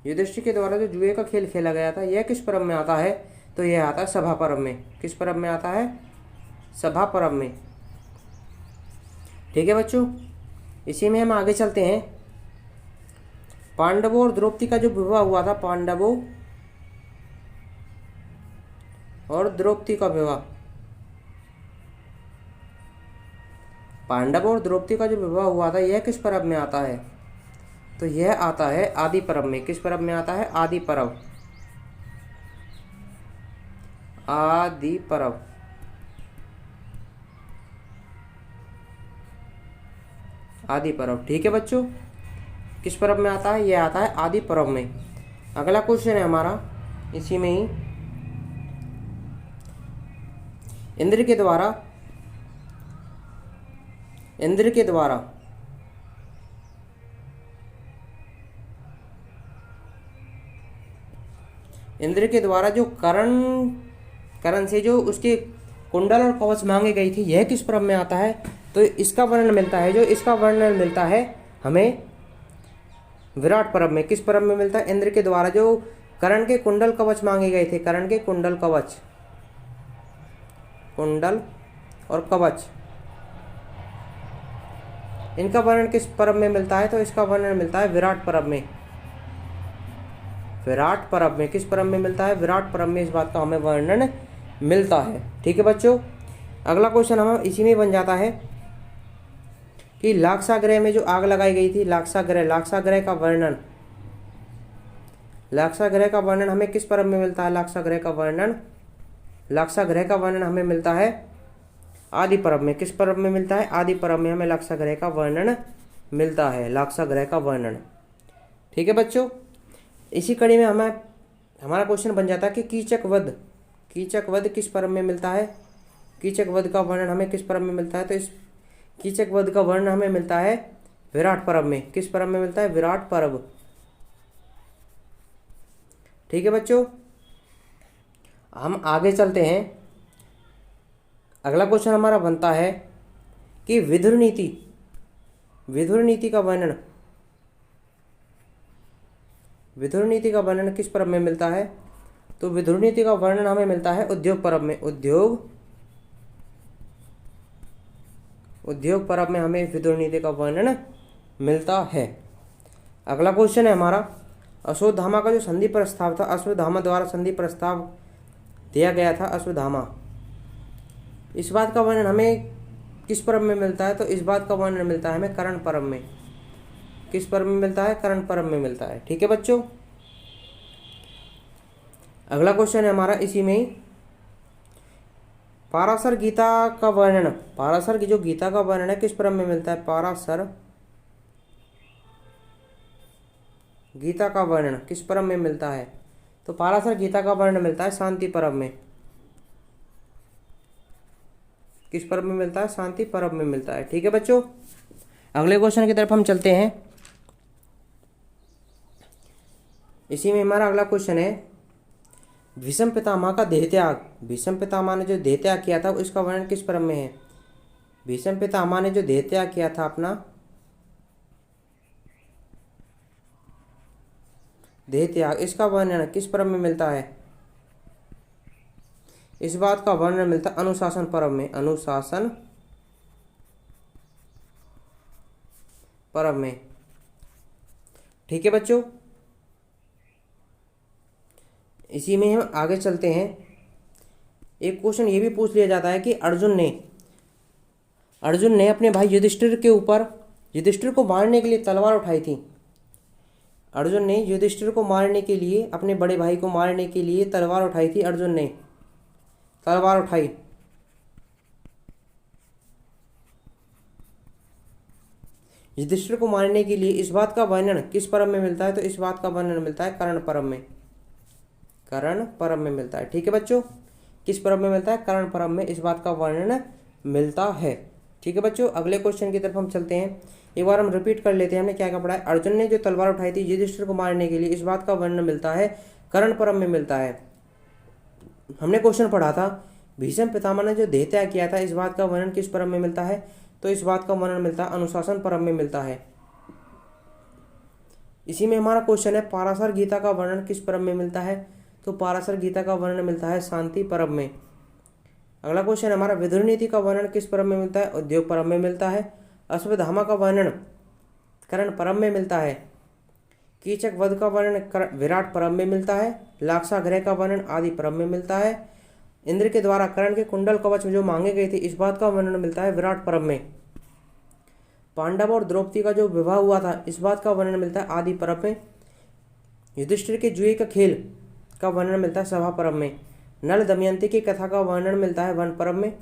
युधिष्ठिर के द्वारा जो जुए का खेल खेला गया था, यह किस पर्व में आता है? तो यह आता है सभा पर्व में। किस पर्व में आता है? सभा पर्व में। ठीक है बच्चों, इसी में हम आगे चलते हैं। पांडवों और द्रौपदी का जो विवाह हुआ था, पांडवों और द्रौपदी का विवाह, पांडवों और द्रौपदी का जो विवाह हुआ था, यह किस पर्व में आता है? तो यह आता है आदि पर्व में। किस पर्व में आता है? आदि पर्व, आदि पर्व, आदि पर्व। ठीक है बच्चों, किस पर्व में आता है? यह आता है आदि पर्व में। अगला क्वेश्चन है हमारा इसी में ही, इंद्र के द्वारा जो करण से जो उसके कुंडल और कवच मांगे गई थी, यह किस पर्व में आता है? तो इसका वर्णन मिलता है, जो इसका वर्णन मिलता है हमें विराट पर्व में। किस पर्व में मिलता है? इंद्र के द्वारा जो करण के कुंडल कवच मांगे गए थे, करण के कुंडल कवच, कुंडल और कवच, इनका वर्णन किस पर्व में मिलता है? तो इसका वर्णन मिलता है विराट पर्व में, विराट पर्व में। किस पर्व में मिलता है? विराट पर्व में इस बात का हमें वर्णन मिलता है। ठीक है बच्चों, अगला क्वेश्चन हमारा इसी में बन जाता है कि लाक्षागृह में जो आग लगाई गई थी, लाक्षागृह का वर्णन, लाक्षागृह का वर्णन हमें किस पर्व में मिलता है? लाक्षागृह का वर्णन हमें मिलता है आदि पर्व में। किस पर्व में मिलता है? आदि पर्व में हमें लाक्षागृह का वर्णन मिलता है, लाक्षागृह का वर्णन। ठीक है बच्चों, इसी कड़ी में हमारा क्वेश्चन बन जाता है कि कीचक वध किस पर्व में मिलता है? कीचक वध का वर्णन हमें किस पर्व में मिलता है? तो इस कीचक वध का वर्णन हमें मिलता है विराट पर्व में। किस पर्व में मिलता है? विराट पर्व। ठीक है बच्चों, हम आगे चलते हैं। अगला क्वेश्चन हमारा बनता है कि विदुर नीति का वर्णन किस पर्व में मिलता है? तो विदुर नीति का वर्णन हमें मिलता है उद्योग पर्व में। उद्योग पर्व में हमें विदुर नीति का वर्णन मिलता है। अगला क्वेश्चन है हमारा, अश्वत्थामा का जो संधि प्रस्ताव था, अश्वत्थामा द्वारा संधि प्रस्ताव दिया गया था, अश्वत्थामा, इस बात का वर्णन हमें किस पर्व में मिलता है? तो इस बात का वर्णन मिलता है हमें करण पर्व में। किस पर्व में मिलता है? करण पर्व में मिलता है। ठीक है बच्चों, अगला क्वेश्चन है हमारा इसी में ही, पाराशर गीता का वर्णन, पाराशर की जो गीता का वर्णन है किस पर्व में मिलता है? पाराशर गीता का वर्णन किस पर्व में मिलता है? तो पाराशर गीता का वर्णन मिलता है शांति पर्व में। किस पर्व में मिलता है? शांति पर्व में मिलता है। ठीक है बच्चों, अगले क्वेश्चन की तरफ हम चलते हैं। इसी में हमारा अगला क्वेश्चन है, भीष्म पितामह का देह त्याग, भीष्म पितामह ने जो देह त्याग किया था उसका वर्णन किस पर्व में है? भीष्म पितामह ने जो देह त्याग किया था अपना, देह त्याग, इसका वर्णन किस पर्व में मिलता है? इस बात का वर्णन मिलता है अनुशासन पर्व में, अनुशासन पर्व में। ठीक है बच्चों, इसी में हम आगे चलते हैं। एक क्वेश्चन ये भी पूछ लिया जाता है कि अर्जुन ने अपने भाई युधिष्ठिर के ऊपर, युधिष्ठिर को मारने के लिए तलवार उठाई थी। अर्जुन ने युधिष्ठिर को मारने के लिए, अपने बड़े भाई को मारने के लिए तलवार उठाई थी। अर्जुन ने तलवार उठाई, युधिष्ठिर को मारने के लिए। इस बात का वर्णन किस पर्व में मिलता है? तो इस बात का वर्णन मिलता है कर्ण पर्व में, कर्ण पर्व में मिलता है। ठीक है बच्चों, किस पर्व में मिलता है? कर्ण पर्व में इस बात का वर्णन मिलता है। ठीक है बच्चों, अगले क्वेश्चन की तरफ हम चलते हैं। एक बार हम रिपीट कर लेते हैं, हमने क्या क्या पढ़ा है। अर्जुन ने जो तलवार उठाई थी युधिष्ठिर को मारने के लिए, इस बात का वर्णन मिलता है कर्ण पर्व में मिलता है। हमने क्वेश्चन पढ़ा था, भीष्म पितामह ने जो देह त्याग किया था, इस बात का वर्णन किस पर्व में मिलता है? तो इस बात का वर्णन मिलता है अनुशासन पर्व में मिलता है। इसी में हमारा क्वेश्चन है, पाराशर गीता का वर्णन किस पर्व में मिलता है? तो पाराशर गीता का वर्णन मिलता है शांति पर्व में। अगला क्वेश्चन हमारा, विदुर नीति का वर्णन किस पर्व में मिलता है? उद्योग पर्व में मिलता है। अश्वत्थामा का वर्णन कर्ण पर्व में मिलता है। कीचक वध का वर्णन विराट पर्व में मिलता है। लाक्षागृह का वर्णन आदि पर्व में मिलता है। इंद्र के द्वारा कर्ण के कुंडल कवच जो मांगे गए थे, इस बात का वर्णन मिलता है विराट पर्व में। पांडव और द्रौपदी का जो विवाह हुआ था, इस बात का वर्णन मिलता है आदि पर्व में। युधिष्ठिर के जुए का खेल का वर्णन मिलता है सभा पर्व में। नल दमयंती की कथा का वर्णन मिलता है वन पर्व में।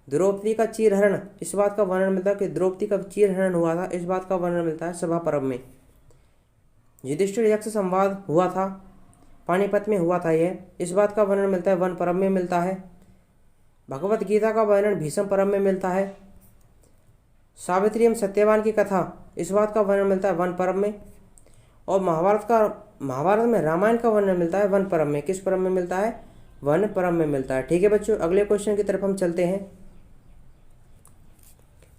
द्रौपदी का चीरहरण, इस बात का वर्णन मिलता है कि द्रौपदी का चीरहरण हुआ था, इस बात का वर्णन मिलता है सभा पर्व में। युधिष्ठिर यक्ष संवाद हुआ था, पानीपत में हुआ था यह, इस बात का वर्णन मिलता है वन पर्व में मिलता है। भगवत गीता का वर्णन भीष्म पर्व में मिलता है। सावित्री एवं सत्यवान की कथा, इस बात का वर्णन मिलता है वन पर्व में। और महाभारत में रामायण का वर्णन मिलता है वन पर्व में। किस पर्व में मिलता है? वन पर्व में मिलता है। ठीक है बच्चों, अगले क्वेश्चन की तरफ हम चलते हैं।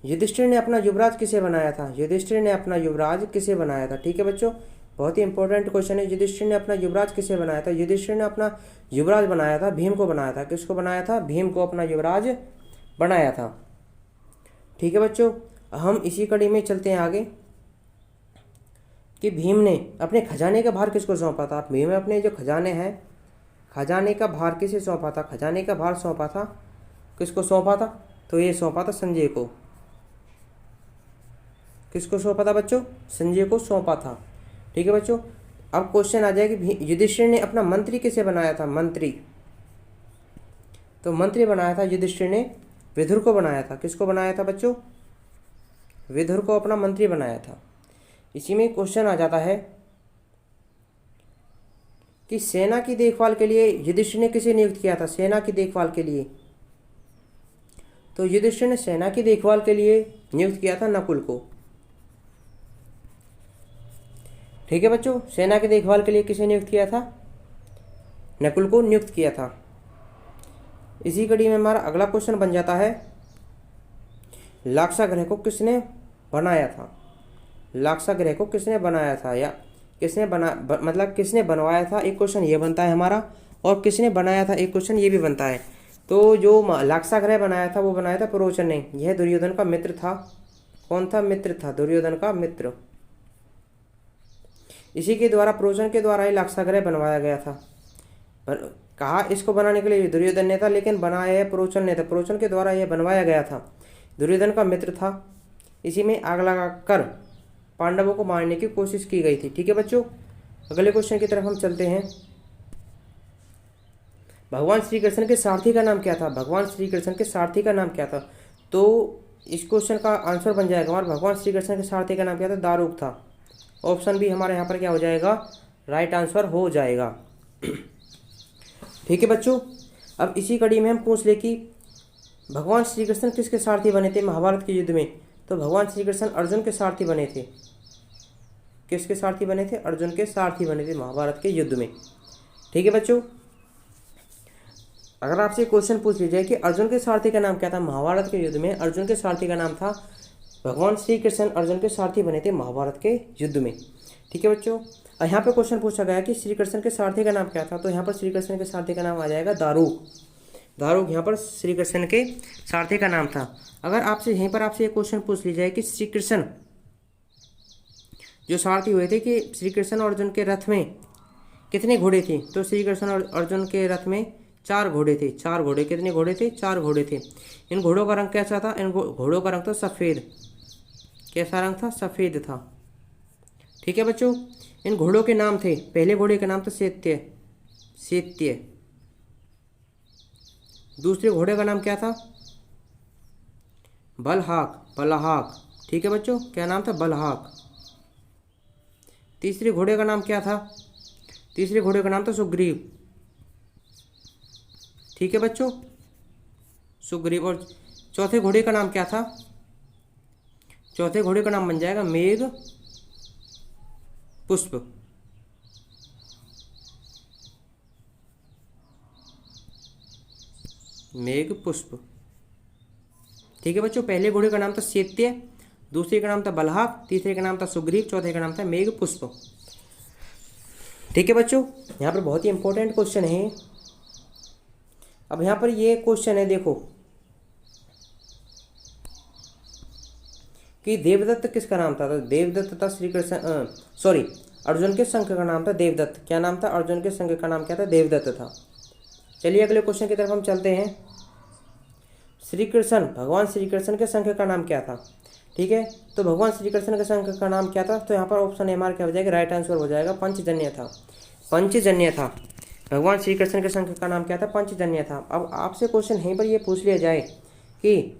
युधिष्ठिर ने अपना युवराज किसे बनाया था? युधिष्ठिर ने अपना युवराज किसे बनाया था? ठीक है बच्चों, बहुत ही इंपॉर्टेंट क्वेश्चन है। युधिष्ठिर ने अपना युवराज किसे बनाया था? युधिष्ठिर ने अपना युवराज बनाया था भीम को बनाया था। किसको बनाया था? भीम को अपना युवराज बनाया था। ठीक है बच्चों, हम इसी कड़ी में चलते हैं आगे कि भीम ने अपने खजाने का भार किसको सौंपा था? भीम ने अपने जो खजाने हैं, खजाने का भार किसे सौंपा था? खजाने का भार सौंपा था, किसको सौंपा था? तो ये सौंपा था संजय को। किसको सौंपा था बच्चों? संजय को सौंपा था। ठीक है बच्चों, अब क्वेश्चन आ जाए कि युधिष्ठिर ने अपना मंत्री किसे बनाया था? मंत्री, तो मंत्री बनाया था युधिष्ठिर ने विदुर को बनाया था। किसको बनाया था बच्चों? विदुर को अपना मंत्री बनाया था। इसी में क्वेश्चन आ जाता है कि सेना की देखभाल के लिए युधिष्ठिर ने किसे नियुक्त किया था? सेना की देखभाल के लिए, तो युधिष्ठिर ने सेना की देखभाल के लिए नियुक्त किया था नकुल को। ठीक है बच्चों, सेना की देखभाल के लिए किसे नियुक्त किया था? नकुल को नियुक्त किया था। इसी कड़ी में हमारा अगला क्वेश्चन बन जाता है, लाक्षागृह को किसने बनाया था? लाक्षागृह को किसने बनाया था, या किसने मतलब किसने बनवाया था? एक क्वेश्चन ये बनता है हमारा, और किसने बनाया था एक क्वेश्चन ये भी बनता है। तो जो लाक्षागृह बनाया था वो बनाया था पुरोचन ने। यह दुर्योधन का मित्र था। कौन था? मित्र था, दुर्योधन का मित्र। इसी के द्वारा, पुरोचन के द्वारा ही लाक्षागृह बनवाया गया था। कहा इसको बनाने के लिए दुर्योधन ने था, लेकिन बनाया पुरोचन ने था। पुरोचन के द्वारा यह बनवाया गया था, दुर्योधन का मित्र था। इसी में आग लगाकर पांडवों को मारने की कोशिश की गई थी। ठीक है बच्चों, अगले क्वेश्चन की तरफ हम चलते हैं। भगवान श्री कृष्ण के सारथी का नाम क्या था? भगवान श्री कृष्ण के सारथी का नाम क्या था? तो इस क्वेश्चन का आंसर बन जाएगा हमारा, भगवान श्री कृष्ण के सारथी का नाम क्या था? दारूक था। ऑप्शन बी हमारे यहाँ पर क्या हो जाएगा? राइट आंसर हो जाएगा। ठीक है बच्चों, अब इसी कड़ी में हम पूछ ले कि भगवान श्री कृष्ण किसके सारथी बने थे महाभारत के युद्ध में? तो भगवान श्री कृष्ण अर्जुन के सारथी बने थे। किसके सारथी बने थे? अर्जुन के सारथी बने थे महाभारत के युद्ध में। ठीक है बच्चों, अगर आपसे क्वेश्चन पूछ लिया जाए कि अर्जुन के सारथी का नाम क्या था महाभारत के युद्ध में? अर्जुन के सारथी का नाम था, भगवान श्री कृष्ण अर्जुन के सारथी बने थे महाभारत के युद्ध में। ठीक है बच्चों, यहाँ पे क्वेश्चन पूछा गया कि श्री कृष्ण के सारथी का नाम क्या था? तो यहाँ पर श्री कृष्ण के सारथी का नाम आ जाएगा दारूक। दारूक यहाँ पर श्री कृष्ण के सारथी का नाम था। अगर आपसे यहीं पर आपसे एक क्वेश्चन पूछ लिया जाए कि श्री कृष्ण जो सारथी हुए थे कि श्री कृष्ण और अर्जुन के रथ में कितने घोड़े थे? तो श्री कृष्ण और अर्जुन के रथ में 4 घोड़े थे। 4 घोड़े। कितने घोड़े थे? 4 घोड़े थे। इन घोड़ों का रंग कैसा था? इन घोड़ों का रंग था सफ़ेद। कैसा रंग था? सफ़ेद था। ठीक है बच्चों, इन घोड़ों के नाम थे, पहले घोड़े का नाम था सैत्य। दूसरे घोड़े का नाम क्या था? बलहाक। ठीक है बच्चों, क्या नाम था? बलहाक। तीसरे घोड़े का नाम क्या था? तीसरे घोड़े का नाम था सुग्रीव। ठीक है बच्चों, सुग्रीव। और चौथे घोड़े का नाम क्या था? चौथे घोड़े का नाम बन जाएगा मेघ पुष्प। मेघ पुष्प। ठीक है बच्चों, पहले घोड़े का नाम था सैत्य, दूसरे का नाम था बलहाक, तीसरे का नाम था सुग्रीव, चौथे का नाम था मेघ पुष्प। ठीक है बच्चों, यहाँ पर बहुत ही इंपॉर्टेंट क्वेश्चन है। अब यहाँ पर ये क्वेश्चन है, देखो कि देवदत्त किसका नाम था? तो देवदत्त था श्री कृष्ण अर्जुन के संघ का नाम था देवदत्त। क्या नाम था? अर्जुन के संघ का नाम क्या था? देवदत्त था। चलिए अगले क्वेश्चन की तरफ हम चलते हैं। भगवान श्री कृष्ण के संघ का नाम क्या था? ठीक है, तो भगवान श्री कृष्ण के संघ का नाम क्या था? तो यहाँ पर ऑप्शन हमारा क्या हो जाएगा? राइट आंसर हो जाएगा पंचजन्य था। पंचजन्य था। भगवान श्री कृष्ण के संघ का नाम क्या था? पंचजन्य था। अब आपसे क्वेश्चन यहीं पर ये पूछ लिया जाए कि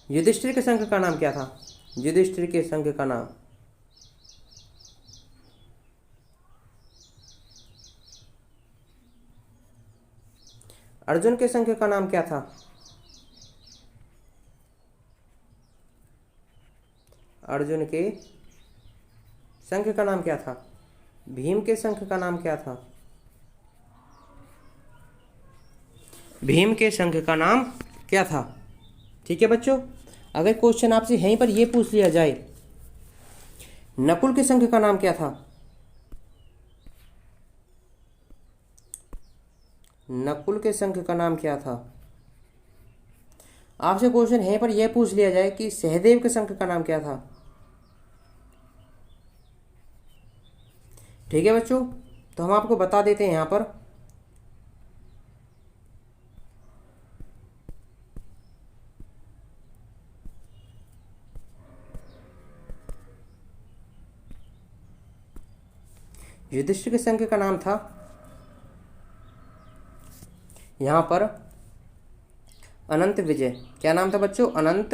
युधिष्ठिर के संघ का नाम क्या था? युधिष्ठिर के संघ का नाम, अर्जुन के संघ का नाम क्या था? अर्जुन के संघ का नाम क्या था? भीम के संघ का नाम क्या था? भीम के संघ का नाम क्या था? ठीक है बच्चों, अगर क्वेश्चन आपसे यहीं पर यह पूछ लिया जाए नकुल के संघ का नाम क्या था? नकुल के संघ का नाम क्या था? आपसे क्वेश्चन यहीं पर यह पूछ लिया जाए कि सहदेव के संघ का नाम क्या था? ठीक है बच्चों, तो हम आपको बता देते हैं यहाँ पर युधिष्ठिर के संघ का नाम था यहाँ पर अनंत विजय। क्या नाम था बच्चों? अनंत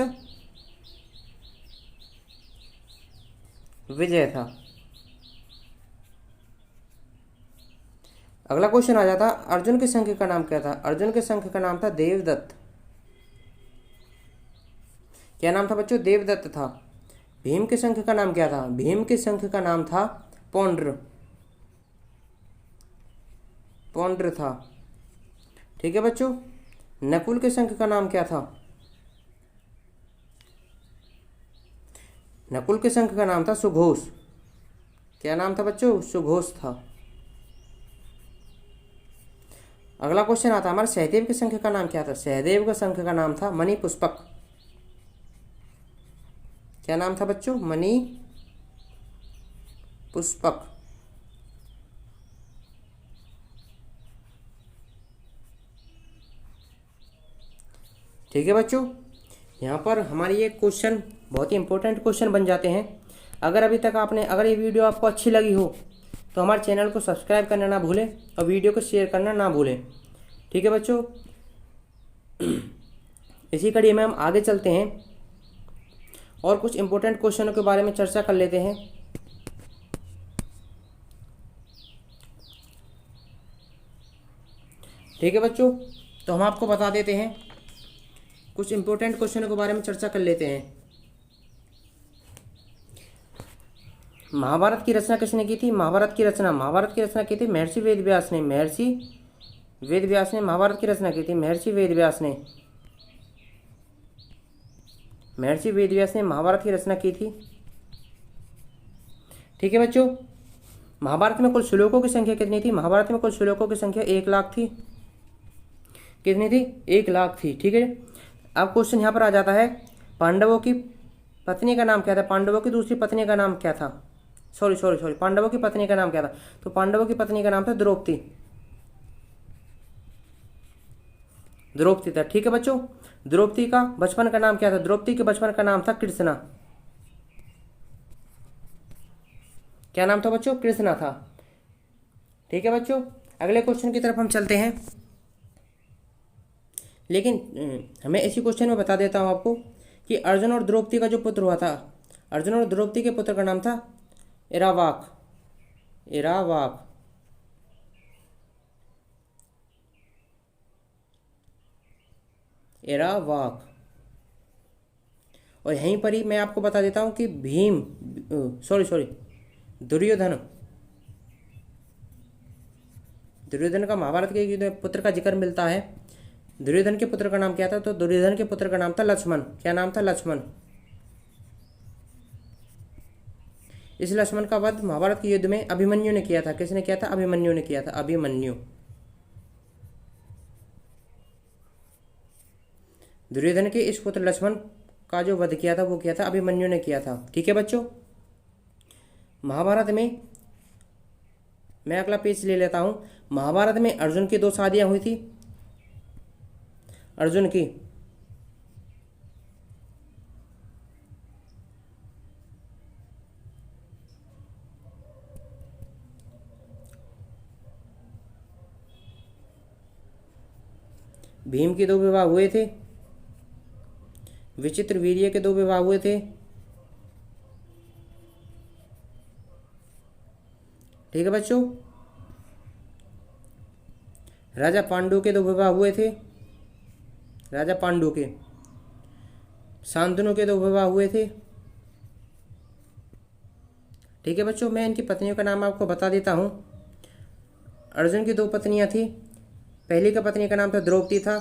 विजय था। अगला क्वेश्चन आ जाता अर्जुन के संघ का नाम क्या था? अर्जुन के संघ का नाम था देवदत्त। क्या नाम था बच्चों? देवदत्त था। भीम के संघ का नाम क्या था? भीम के संघ का नाम था पौंड्र था। ठीक है बच्चों, नकुल के संघ का नाम क्या था? नकुल के संघ का नाम था सुघोष। क्या नाम था बच्चों? सुघोष था। अगला क्वेश्चन आता है हमारे सहदेव के संघ का नाम क्या था? सहदेव का संघ का नाम था मणिपुष्पक। क्या नाम था बच्चों? मणिपुष्पक। ठीक है बच्चों, यहाँ पर हमारी ये क्वेश्चन बहुत ही इंपॉर्टेंट क्वेश्चन बन जाते हैं। अगर ये वीडियो आपको अच्छी लगी हो तो हमारे चैनल को सब्सक्राइब करना ना भूलें और वीडियो को शेयर करना ना भूलें। ठीक है बच्चों, इसी कड़ी में हम आगे चलते हैं और कुछ इम्पोर्टेंट क्वेश्चनों के बारे में चर्चा कर लेते हैं। ठीक है बच्चों, तो हम आपको बता देते हैं, कुछ इम्पोर्टेंट क्वेश्चनों के बारे में चर्चा कर लेते हैं। महाभारत की रचना किसने की थी? महाभारत की रचना की थी महर्षि वेद व्यास ने। महर्षि वेद व्यास ने महाभारत की रचना की थी। महर्षि वेद व्यास ने महाभारत की रचना की थी। ठीक है बच्चों, महाभारत में कुल श्लोकों की संख्या कितनी थी? महाभारत में कुल श्लोकों की संख्या 1,00,000 थी। कितनी थी? 1,00,000 थी। ठीक है, अब क्वेश्चन यहाँ पर आ जाता है, पांडवों की पत्नी का नाम क्या था? पांडवों की दूसरी पत्नी का नाम क्या था? सॉरी, पांडवों की पत्नी का नाम क्या था? तो पांडवों की पत्नी का नाम था द्रौपदी था। ठीक है बच्चों, द्रौपदी का बचपन का नाम क्या था? द्रौपदी के बचपन का नाम था कृष्णा। क्या नाम था बच्चों? कृष्णा था। ठीक है बच्चों, अगले क्वेश्चन की तरफ हम चलते हैं। लेकिन हमें इसी क्वेश्चन में बता देता हूं आपको कि अर्जुन और द्रौपदी का जो पुत्र हुआ था, अर्जुन और द्रौपदी के पुत्र का नाम था इरावाक। और यहीं पर ही मैं आपको बता देता हूं कि दुर्योधन का महाभारत के पुत्र का जिक्र मिलता है। दुर्योधन के पुत्र का नाम क्या था? तो दुर्योधन के पुत्र का नाम था लक्ष्मण। क्या नाम था? लक्ष्मण। इस लक्ष्मण का वध महाभारत के युद्ध में अभिमन्यु ने किया था। किसने किया था? अभिमन्यु ने किया था। अभिमन्यु। दुर्योधन के इस पुत्र लक्ष्मण का जो वध किया था वो किया था अभिमन्यु ने किया था। ठीक है बच्चों, महाभारत में मैं अगला पेज ले लेता हूं। महाभारत में अर्जुन की 2 शादियां हुई थी। अर्जुन की भीम के 2 विवाह हुए थे। विचित्र वीर्य के 2 विवाह हुए थे। ठीक है बच्चों, राजा पांडु के 2 विवाह हुए थे। राजा पांडु के। शांतनु के 2 विवाह हुए थे। ठीक है बच्चों, मैं इनकी पत्नियों का नाम आपको बता देता हूं। अर्जुन की 2 पत्नियां थी। पहली का पत्नी का नाम था द्रौपदी था।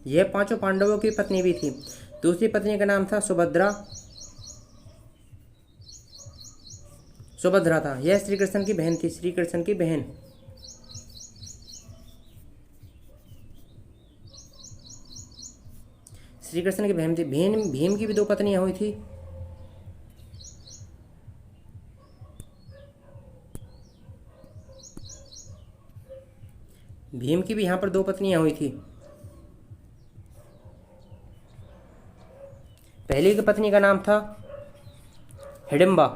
यह 5 पांडवों की पत्नी भी थी। दूसरी पत्नी का नाम था सुभद्रा था। यह श्री कृष्ण की बहन थी। श्री कृष्ण की बहन। श्री कृष्ण की बहन थी। भीम की भी 2 पत्नियां हुई थी। भीम की भी यहां पर 2 पत्नियां हुई थी। पहली की पत्नी का नाम था हिडिंबा।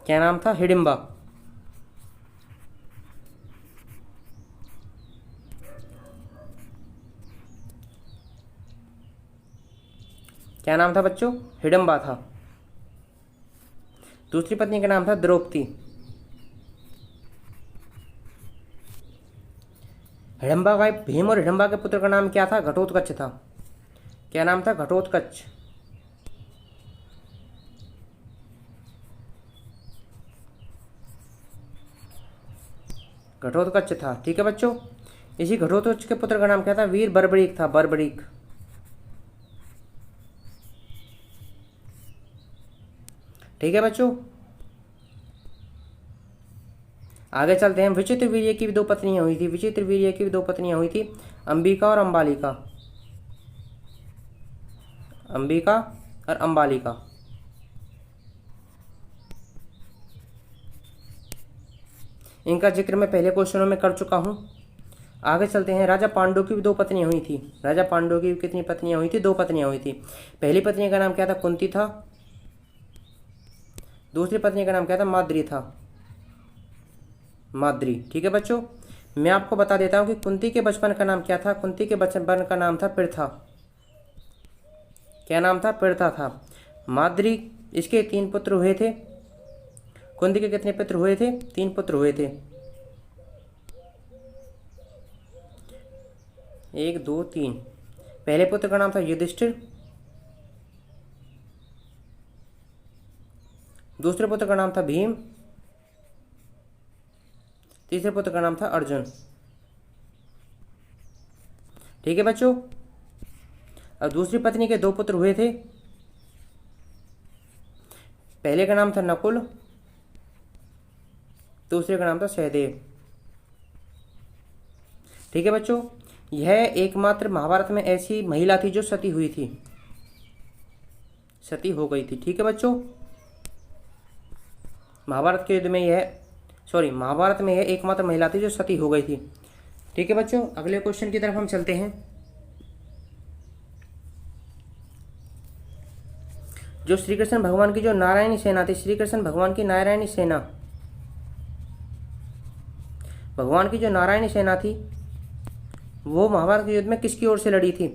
क्या नाम था? हिडिंबा। क्या नाम था बच्चों? हिडिंबा था। दूसरी पत्नी का नाम था द्रौपदी। हिडिंबा का भीम और हिडिंबा के पुत्र का नाम क्या था? घटोत्कच था। क्या नाम था? घटोत्कच। घटोत्कच था। ठीक है बच्चों, इसी घटोत्कच के पुत्र का नाम क्या था? वीर बर्बरीक था। बर्बरीक। ठीक है बच्चों, आगे चलते हैं। विचित्र वीर्य की भी 2 पत्नियां हुई थी। विचित्र वीर्य की भी 2 पत्नियां हुई थी, अंबिका और अंबालिका। अंबिका और अंबालिका। इनका जिक्र मैं पहले क्वेश्चनों में कर चुका हूं। आगे चलते हैं। राजा पांडु की भी 2 पत्नियां हुई थी। राजा पांडु की कितनी पत्नियां हुई थी? 2 पत्नियां हुई थी। पहली पत्नी का नाम क्या था? कुंती था। दूसरी पत्नी का नाम क्या था? माद्री था। माद्री। ठीक है बच्चों, मैं आपको बता देता हूं कि कुंती के बचपन का नाम क्या था। कुंती के बचपन का नाम था पृथा। क्या नाम था? पृथा था। माद्री, इसके 3 पुत्र हुए थे। कुंती के कितने पुत्र हुए थे? 3 पुत्र हुए थे। 1 2 3। पहले पुत्र का नाम था युधिष्ठिर। दूसरे पुत्र का नाम था भीम। तीसरे पुत्र का नाम था अर्जुन। ठीक है बच्चों। अब दूसरी पत्नी के 2 पुत्र हुए थे। पहले का नाम था नकुल, दूसरे का नाम था सहदेव। ठीक है बच्चों, यह एकमात्र महाभारत में ऐसी महिला थी जो सती हुई थी, सती हो गई थी। ठीक है बच्चों, महाभारत के युद्ध में महाभारत में यह एकमात्र महिला थी जो सती हो गई थी। ठीक है बच्चों, अगले क्वेश्चन की तरफ हम चलते हैं। जो श्री कृष्ण भगवान की जो नारायणी सेना थी, श्री कृष्ण भगवान की नारायणी सेना, भगवान की जो नारायणी सेना थी वो महाभारत के युद्ध में किसकी ओर से लड़ी थी?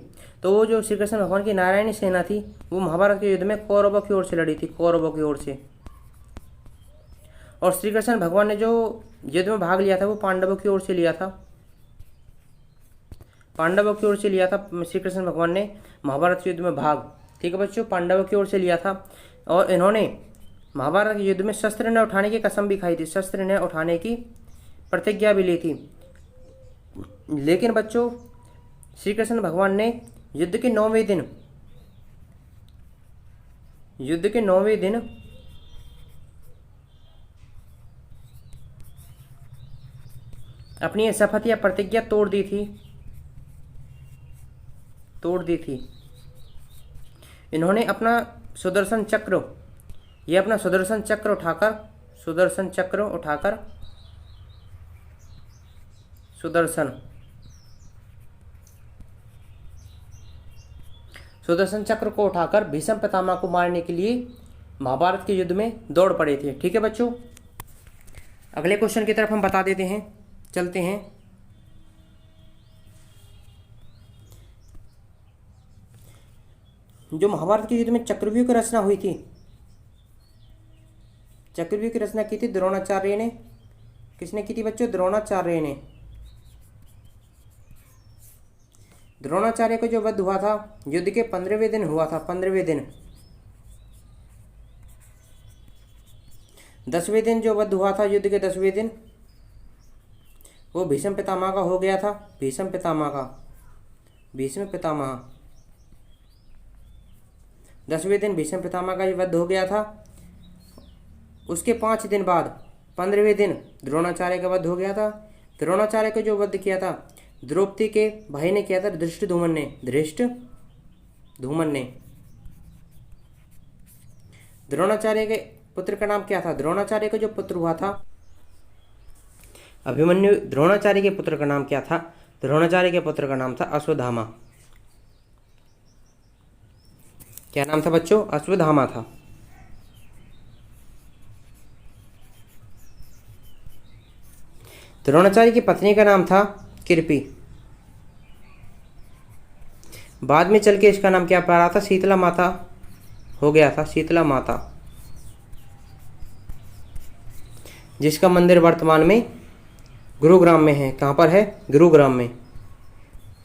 तो वो जो श्री कृष्ण भगवान की नारायणी सेना थी वो महाभारत के युद्ध में कौरवों की ओर से लड़ी थी, कौरवों की ओर से। और श्री कृष्ण भगवान ने जो युद्ध में भाग लिया था वो पांडवों की ओर से लिया था, पांडवों की ओर से लिया था श्री कृष्ण भगवान ने महाभारत युद्ध में भाग। ठीक है बच्चों, पांडवों की ओर से लिया था। और इन्होंने महाभारत के युद्ध में शस्त्र न उठाने की कसम भी खाई थी, शस्त्र न उठाने की प्रतिज्ञा भी ली थी। लेकिन बच्चों श्री कृष्ण भगवान ने युद्ध के 9वें दिन अपनी शपथ या प्रतिज्ञा तोड़ दी थी। इन्होंने अपना सुदर्शन चक्र को उठाकर भीष्म पितामह को मारने के लिए महाभारत के युद्ध में दौड़ पड़े थे। ठीक है बच्चों, अगले क्वेश्चन की तरफ हम बता देते हैं, चलते हैं। जो महाभारत के युद्ध में चक्रव्यूह की रचना हुई थी, चक्रव्यूह की रचना की थी द्रोणाचार्य ने। किसने की थी बच्चों? द्रोणाचार्य ने। द्रोणाचार्य को जो वध हुआ था युद्ध के 15वें दिन हुआ था, 15वें दिन। 10वें दिन जो वध हुआ था युद्ध के 10वें दिन वो भीष्म पितामह का हो गया था, भीष्म पितामह। 10वें दिन भीष्म पितामह का वध हो गया था। उसके 5 दिन बाद 15वें दिन द्रोणाचार्य का वध हो गया था। द्रोणाचार्य को जो वध किया था द्रौपदी के भाई ने किया था, धृष्टद्युम्न ने। द्रोणाचार्य के पुत्र का नाम क्या था? द्रोणाचार्य का जो पुत्र हुआ था अभिमन्यु, द्रोणाचार्य के पुत्र का नाम क्या था? द्रोणाचार्य के पुत्र का नाम था अश्वत्थामा। क्या नाम था बच्चों? अश्वत्थामा था। द्रोणाचार्य की पत्नी का नाम था कृपि। बाद में चल के इसका नाम क्या पड़ा था? शीतला माता हो गया था, शीतला माता, जिसका मंदिर वर्तमान में गुरुग्राम में है। कहाँ पर है? गुरुग्राम में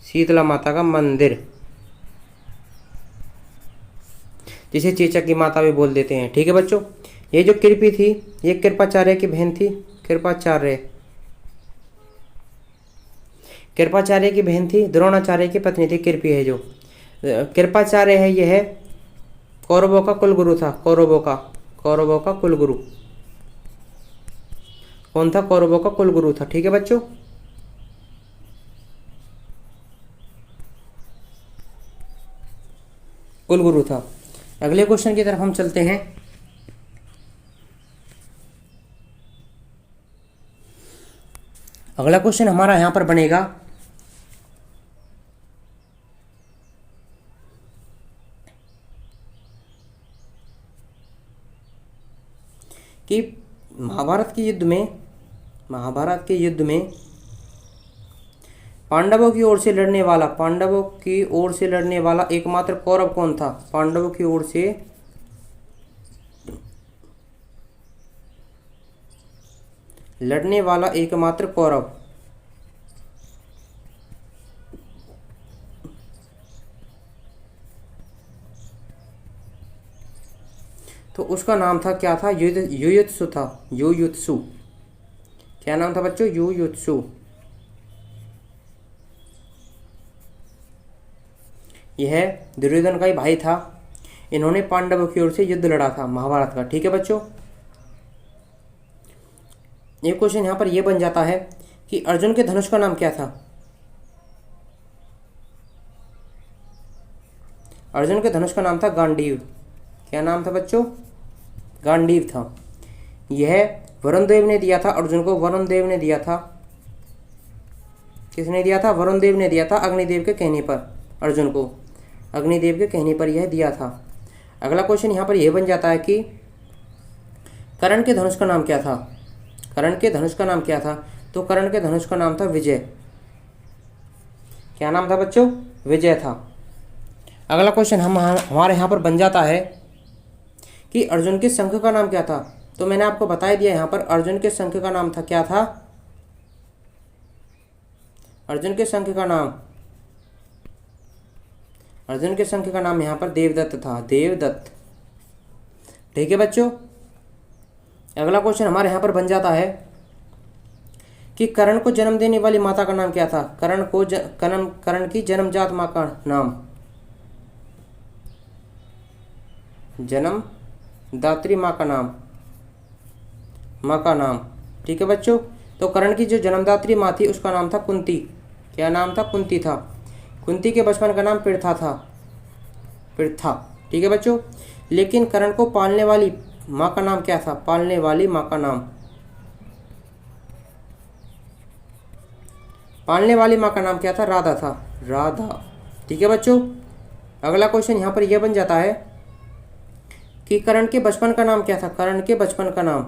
शीतला माता का मंदिर, जिसे चेचक की माता भी बोल देते हैं। ठीक है बच्चों, ये जो कृपि थी ये कृपाचार्य की बहन थी, कृपाचार्य की बहन थी, द्रोणाचार्य की पत्नी थी कृपि है। जो कृपाचार्य है यह कौरवों का कुलगुरु था, कौरवों का कुलगुरु। कौन था? कौरवों का कुलगुरु था। ठीक है बच्चों, कुलगुरु था। अगले क्वेश्चन की तरफ हम चलते हैं। अगला क्वेश्चन हमारा यहां पर बनेगा कि महाभारत के युद्ध में पांडवों की ओर से लड़ने वाला एकमात्र कौरव कौन था? पांडवों की ओर से लड़ने वाला एकमात्र कौरव, तो उसका नाम था क्या था? युयुत्सु था। युयुत्सु। क्या नाम था बच्चों? युयुत्सु। यह दुर्योधन का ही भाई था। इन्होंने पांडवों की ओर से युद्ध लड़ा था महाभारत का। ठीक है बच्चों, एक क्वेश्चन यहां पर यह बन जाता है कि अर्जुन के धनुष का नाम क्या था? अर्जुन के धनुष का नाम था गांडीव। क्या नाम था बच्चों? गांडीव था। यह वरुण देव ने दिया था अर्जुन को। वरुण देव ने दिया था। किसने दिया था? वरुण देव ने दिया था अग्निदेव के कहने पर अर्जुन को। अग्निदेव के कहने पर यह दिया था। अगला क्वेश्चन यहां पर यह बन जाता है कि कर्ण के धनुष का नाम क्या था? कर्ण के धनुष का नाम क्या था? तो कर्ण के धनुष का नाम था विजय। क्या नाम था बच्चों? विजय था। अगला क्वेश्चन हमारे यहाँ पर बन जाता है कि अर्जुन के शंख का नाम क्या था? तो मैंने आपको बता दिया यहाँ पर अर्जुन के शंख का नाम था, क्या था? अर्जुन के शंख का नाम यहाँ पर देवदत्त था। देवदत्त। ठीक है बच्चों, अगला क्वेश्चन हमारे यहाँ पर बन जाता है कि कर्ण को जन्म देने वाली माता का नाम क्या था? कर्ण की जन्मजात माँ का नाम, जन्मदात्री माँ का नाम। ठीक है बच्चों, तो कर्ण की जो जन्मदात्री माँ थी उसका नाम था कुंती। क्या नाम था? कुंती था। कुंती के बचपन का नाम पृथा था। पृथा। ठीक है बच्चों, लेकिन कर्ण को पालने वाली माँ का नाम क्या था? पालने वाली माँ का नाम क्या था? राधा था। राधा। ठीक है बच्चों, अगला क्वेश्चन यहाँ पर यह बन जाता है कि कर्ण के बचपन का नाम क्या था? कर्ण के बचपन का नाम,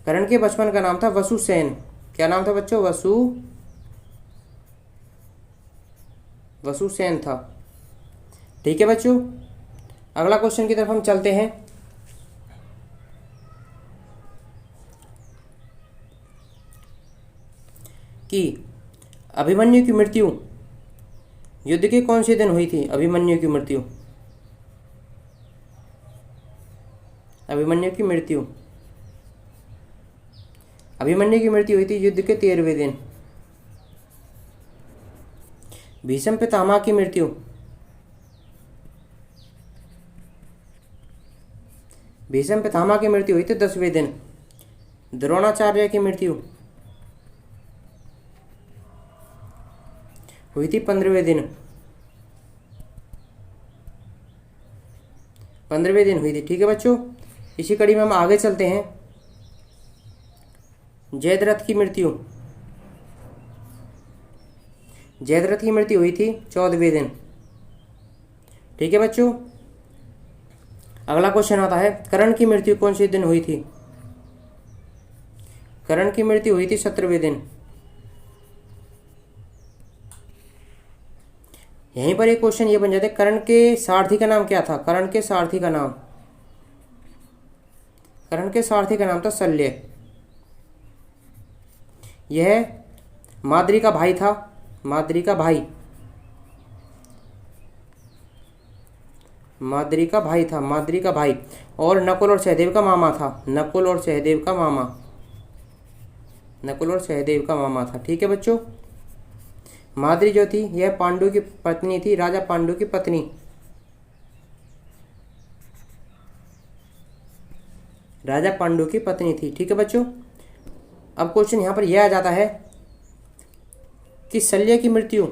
कर्ण के बचपन का नाम था वसुसेन। क्या नाम था बच्चों? वसुसेन था। ठीक है बच्चों, अगला क्वेश्चन की तरफ हम चलते हैं कि अभिमन्यु की मृत्यु युद्ध के कौन से दिन हुई थी? अभिमन्यु की मृत्यु हुई थी युद्ध के 13वें दिन। भीष्म पितामह की मृत्यु हुई थी 10वें दिन। द्रोणाचार्य की मृत्यु हुई थी 15वें दिन। 15वें दिन हुई थी। ठीक है बच्चों, इसी कड़ी में हम आगे चलते हैं। जयद्रथ की मृत्यु हुई थी 14वें दिन। ठीक है बच्चों, अगला क्वेश्चन आता है कर्ण की मृत्यु कौन से दिन हुई थी? कर्ण की मृत्यु हुई थी 17वें दिन। यहीं पर एक क्वेश्चन ये बन जाता है कर्ण के सारथी का नाम क्या था? कर्ण के सारथी का नाम था शल्य। यह माद्री का भाई था। माद्री का भाई और नकुल और सहदेव का मामा था। नकुल और सहदेव का मामा था। ठीक है बच्चों, माद्री जो थी यह पांडु की पत्नी थी, राजा पांडु की पत्नी। ठीक है बच्चों, अब क्वेश्चन यहां पर यह आ जाता है कि शल्य की मृत्यु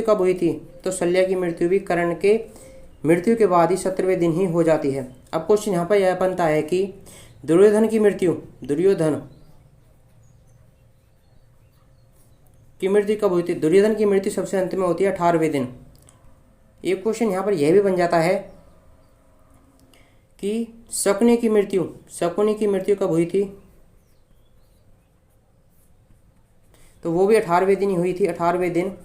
कब हुई थी? तो शल्य की मृत्यु भी कर्ण के मृत्यु के बाद ही 17वें दिन ही हो जाती है। अब क्वेश्चन यहाँ पर यह बनता है कि दुर्योधन की मृत्यु की मृत्यु कब हुई थी? दुर्योधन की मृत्यु सबसे अंत में होती है 18वें दिन। एक क्वेश्चन यहाँ पर यह भी बन जाता है कि शकुनी की मृत्यु कब हुई थी? तो वो भी 18वें दिन ही हुई थी, 18वें दिन।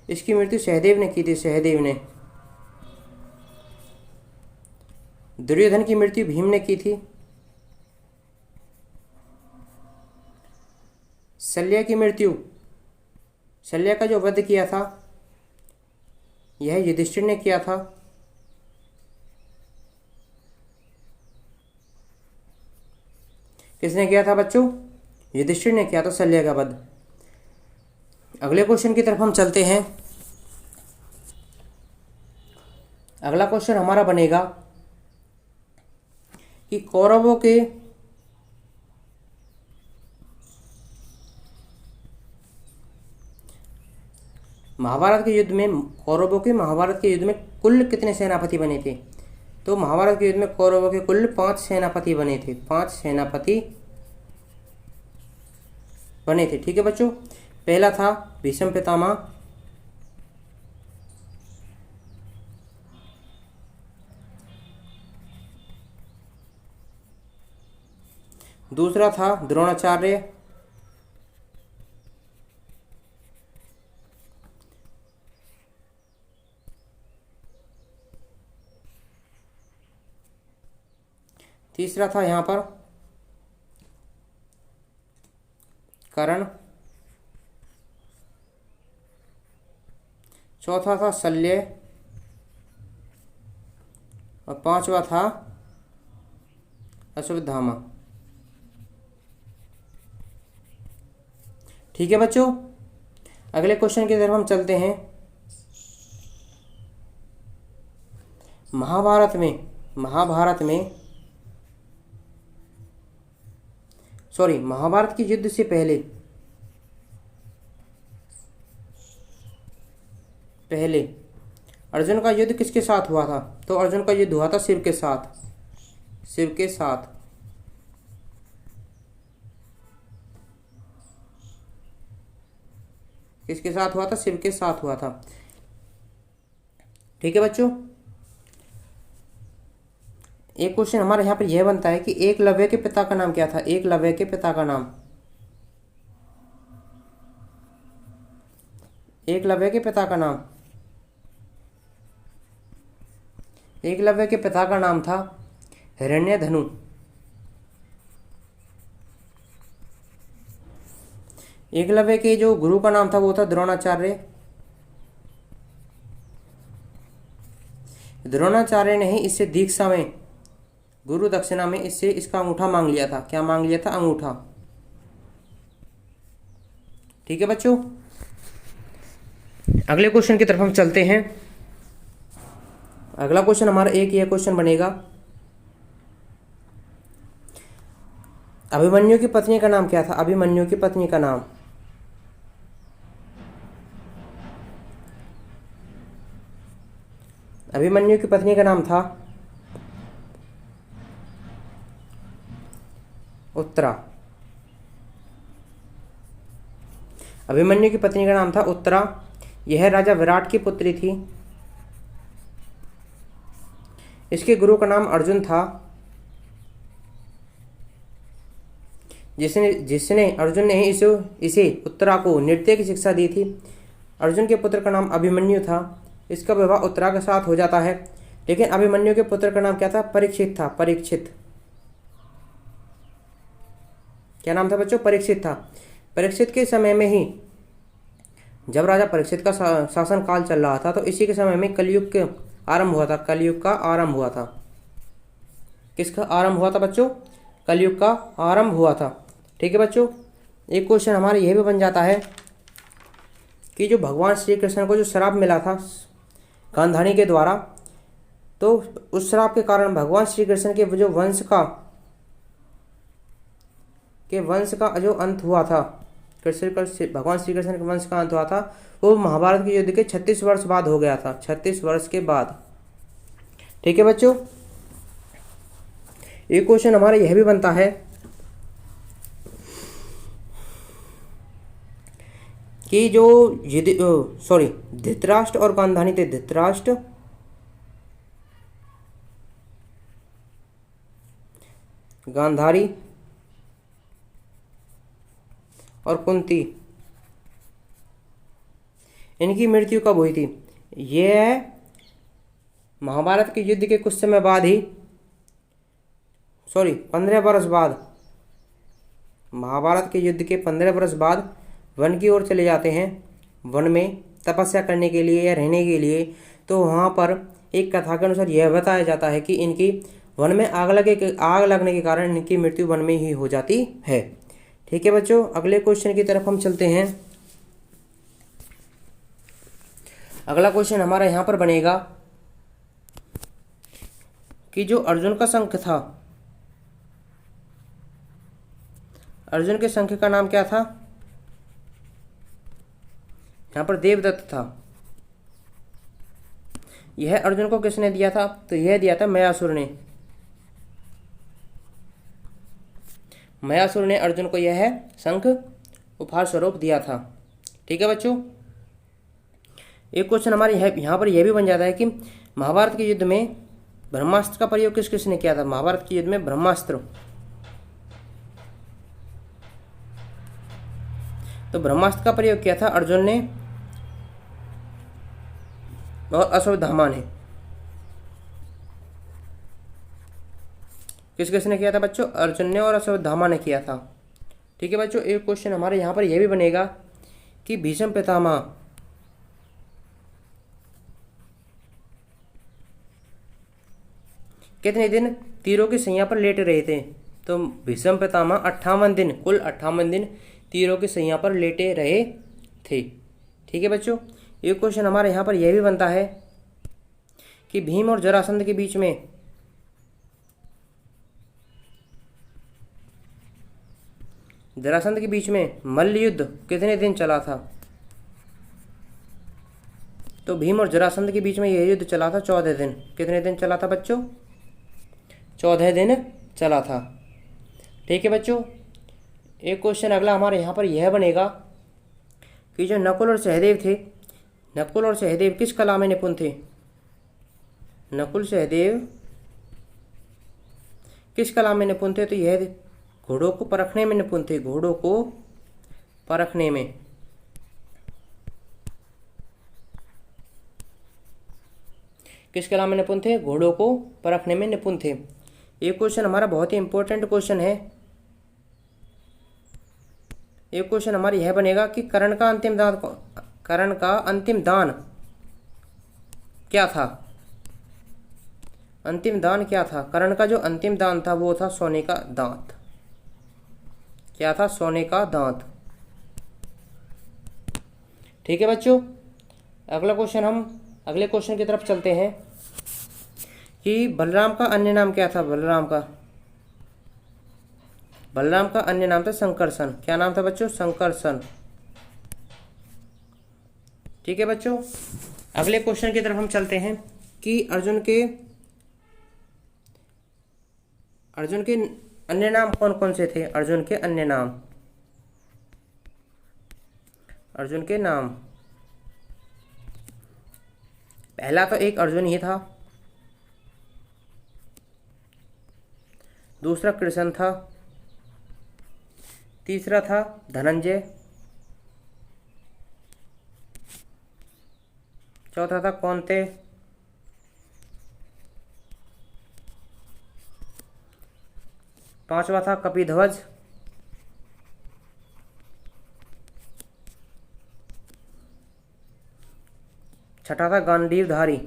इसकी मृत्यु सहदेव ने की थी, सहदेव ने। दुर्योधन की मृत्यु भीम ने की थी। शल्य की मृत्यु, शल्य का जो वध किया था यह युधिष्ठिर ने किया था। किसने किया था बच्चों? युधिष्ठिर ने किया था शल्य का वध। अगले क्वेश्चन की तरफ हम चलते हैं। अगला क्वेश्चन हमारा बनेगा कि कौरवों के महाभारत के युद्ध में, कौरवों के महाभारत के युद्ध में कुल कितने सेनापति बने थे? तो महाभारत के युद्ध में कौरवों के कुल 5 सेनापति बने थे, 5 सेनापति बने थे। ठीक है बच्चों। पहला था भीष्म पितामह, दूसरा था द्रोणाचार्य, तीसरा था यहां पर कर्ण, चौथा था शल्य और 5वां था अश्वत्थामा। ठीक है बच्चों। अगले क्वेश्चन की तरफ हम चलते हैं। महाभारत के युद्ध से पहले अर्जुन का युद्ध किसके साथ हुआ था? तो अर्जुन का युद्ध हुआ था शिव के साथ। किसके साथ हुआ था? शिव के साथ हुआ था। ठीक है बच्चों। एक क्वेश्चन हमारे यहाँ पर यह बनता है कि एकलव्य के पिता का नाम क्या था? एकलव्य के पिता का नाम, एकलव्य के पिता का नाम, एकलव्य के पिता का नाम था हिरण्यधनु। एकलव्य के जो गुरु का नाम था वो था द्रोणाचार्य। द्रोणाचार्य ने ही इससे दीक्षा में, गुरु दक्षिणा में इससे इसका अंगूठा मांग लिया था। क्या मांग लिया था? अंगूठा। ठीक है बच्चों। अगले क्वेश्चन की तरफ हम चलते हैं। अगला क्वेश्चन हमारा एक यह क्वेश्चन बनेगा, अभिमन्यु की पत्नी का नाम क्या था? अभिमन्यु की पत्नी का नाम, अभिमन्यु की पत्नी का नाम था उत्तरा। अभिमन्यु की पत्नी का नाम था उत्तरा। यह राजा विराट की पुत्री थी। इसके गुरु का नाम अर्जुन था, अर्जुन ने इसे उत्तरा को नृत्य की शिक्षा दी थी। अर्जुन के पुत्र का नाम अभिमन्यु था। इसका विवाह उत्तरा के साथ हो जाता है। लेकिन अभिमन्यु के पुत्र का नाम क्या था? परीक्षित था। परीक्षित, क्या नाम था बच्चों? परीक्षित था। परीक्षित के समय में ही, जब राजा परीक्षित का शासन काल चल रहा था, तो इसी के समय में कलयुग का आरंभ हुआ था। कलयुग का आरंभ हुआ था। किसका आरंभ हुआ था बच्चों? कलयुग का आरंभ हुआ था। ठीक है बच्चों। एक क्वेश्चन हमारा यह भी बन जाता है कि जो भगवान श्री कृष्ण को जो श्राप मिला था गांधारी के द्वारा, तो उस श्राप के कारण भगवान श्री कृष्ण के जो वंश का जो अंत हुआ था, भगवान श्री कृष्ण के वंश का अंत हुआ था, वो महाभारत के युद्ध के 36 वर्ष बाद हो गया था। 36 वर्ष के बाद। ठीक है बच्चों। एक क्वेश्चन हमारा यह भी बनता है कि जो सॉरी धृतराष्ट्र और गांधारी थे, धृतराष्ट्र गांधारी और कुंती, इनकी मृत्यु कब हुई थी? यह महाभारत के युद्ध के कुछ समय बाद ही, सॉरी 15 वर्ष बाद, महाभारत के युद्ध के 15 वर्ष बाद वन की ओर चले जाते हैं, वन में तपस्या करने के लिए या रहने के लिए। तो वहाँ पर एक कथा के अनुसार यह बताया जाता है कि इनकी वन में आग लगने के कारण इनकी मृत्यु वन में ही हो जाती है। ठीक है बच्चों, अगले क्वेश्चन की तरफ हम चलते हैं। अगला क्वेश्चन हमारा यहाँ पर बनेगा कि जो अर्जुन का शंख था, अर्जुन के शंख का नाम क्या था? यहाँ पर देवदत्त था। यह अर्जुन को किसने दिया था? तो यह दिया था मयासुर ने। मयासुर ने अर्जुन को यह शंख उपहार स्वरूप दिया था। ठीक है बच्चों, एक क्वेश्चन हमारे यहाँ पर यह भी बन जाता है कि महाभारत के युद्ध में ब्रह्मास्त्र का प्रयोग किस किसने किया था? महाभारत के युद्ध में ब्रह्मास्त्र, तो ब्रह्मास्त्र का प्रयोग किया था अर्जुन ने और अश्वत्थामा ने। किस किसने किया था बच्चों? अर्जुन ने और अश्वत्थामा ने किया था। ठीक है बच्चों, एक क्वेश्चन हमारे यहाँ पर यह भी बनेगा कि भीष्म पितामह कितने दिन तीरों की सैया पर लेटे रहे थे? तो भीष्म पितामह 58 दिन, कुल 58 दिन तीरों की सैया पर लेटे रहे थे। ठीक है बच्चों, एक क्वेश्चन हमारे यहाँ पर यह भी बनता है कि भीम और जरासंध के बीच में मल्ल युद्ध कितने दिन चला था? तो भीम और जरासंध के बीच में यह युद्ध चला था 14 दिन। कितने दिन चला था बच्चों? 14 दिन चला था। ठीक है बच्चों, एक क्वेश्चन अगला हमारे यहाँ पर यह बनेगा कि जो नकुल और सहदेव थे, नकुल और सहदेव किस कला में निपुण थे? नकुल सहदेव किस कला में निपुण थे? तो यह घोड़ों को परखने में निपुण थे, घोड़ों को परखने में। किस कला में निपुण थे? घोड़ों को परखने में निपुण थे। एक क्वेश्चन हमारा बहुत ही इंपॉर्टेंट क्वेश्चन है। एक क्वेश्चन हमारा यह बनेगा कि कर्ण का अंतिम दान क्या था? अंतिम दान क्या था? कर्ण का जो अंतिम दान था वो था सोने का दांत। क्या था? सोने का दांत। ठीक है बच्चों, अगला क्वेश्चन, हम अगले क्वेश्चन की तरफ चलते हैं कि बलराम का अन्य नाम क्या था? बलराम का अन्य नाम था संकर्षण। क्या नाम था बच्चों? संकर्षण। ठीक है बच्चों, अगले क्वेश्चन की तरफ हम चलते हैं कि अर्जुन के अन्य नाम कौन कौन से थे? अर्जुन के अन्य नाम, अर्जुन के नाम, पहला तो एक अर्जुन ही था, दूसरा कृष्ण था, तीसरा था धनंजय, चौथा था कौन्ते, पांचवा था कपिध्वज, छठा था गांडीवधारी,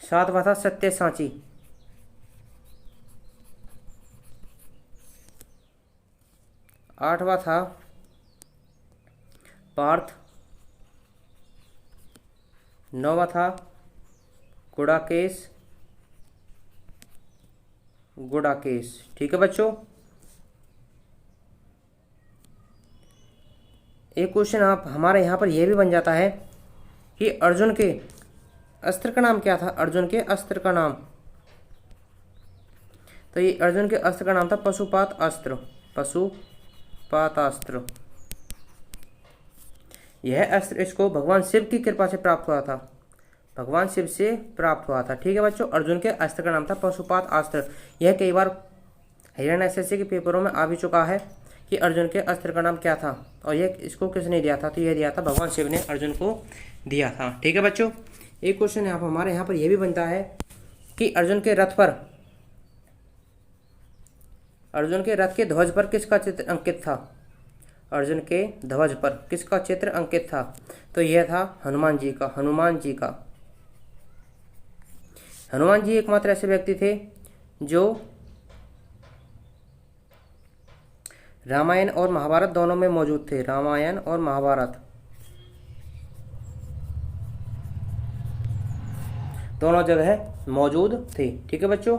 सातवां था सत्यसाची, आठवां था पार्थ, नौवां था गुडाकेश। ठीक है बच्चों, एक क्वेश्चन आप हमारे यहाँ पर यह भी बन जाता है कि अर्जुन के अस्त्र का नाम क्या था? अर्जुन के अस्त्र का नाम, तो ये अर्जुन के अस्त्र का नाम था पशुपात अस्त्र, पशुपातास्त्र। यह अस्त्र इसको भगवान शिव की कृपा से प्राप्त हुआ था, भगवान शिव से प्राप्त हुआ था। ठीक है बच्चों, अर्जुन के अस्त्र का नाम था पशुपात अस्त्र। यह कई बार हरियाणा एसएससी के पेपरों में आ भी चुका है कि अर्जुन के अस्त्र का नाम क्या था और यह इसको किसने दिया था, तो यह दिया था भगवान शिव ने अर्जुन को दिया था। ठीक है बच्चों, एक क्वेश्चन यहाँ पर हमारे यहाँ पर यह भी बनता है कि अर्जुन के रथ के ध्वज पर किसका चित्र अंकित था, अर्जुन के ध्वज पर किसका चित्र अंकित था, तो यह था हनुमान जी का, हनुमान जी एकमात्र ऐसे व्यक्ति थे जो रामायण और महाभारत दोनों में मौजूद थे, रामायण और महाभारत दोनों जगह मौजूद थे। ठीक है बच्चों,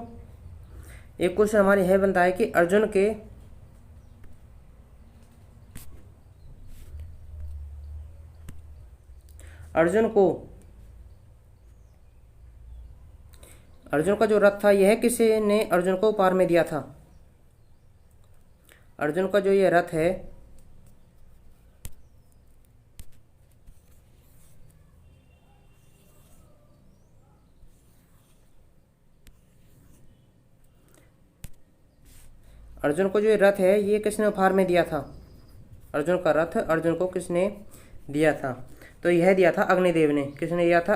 एक क्वेश्चन हमारे यह बनता है कि अर्जुन का जो रथ था यह किसी ने अर्जुन को उपहार में दिया था, अर्जुन का जो ये रथ है अर्जुन को जो ये रथ है ये किसने उपहार में दिया था, अर्जुन का रथ अर्जुन को किसने दिया था, तो यह दिया था अग्निदेव ने। किसने दिया था,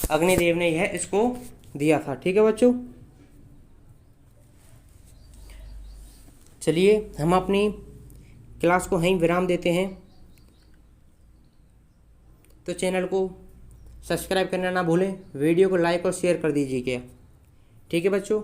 अग्निदेव ने यह इसको दिया था। ठीक है बच्चों, चलिए हम अपनी क्लास को यहीं विराम देते हैं। तो चैनल को सब्सक्राइब करना ना भूलें, वीडियो को लाइक और शेयर कर दीजिएगा। ठीक है बच्चों।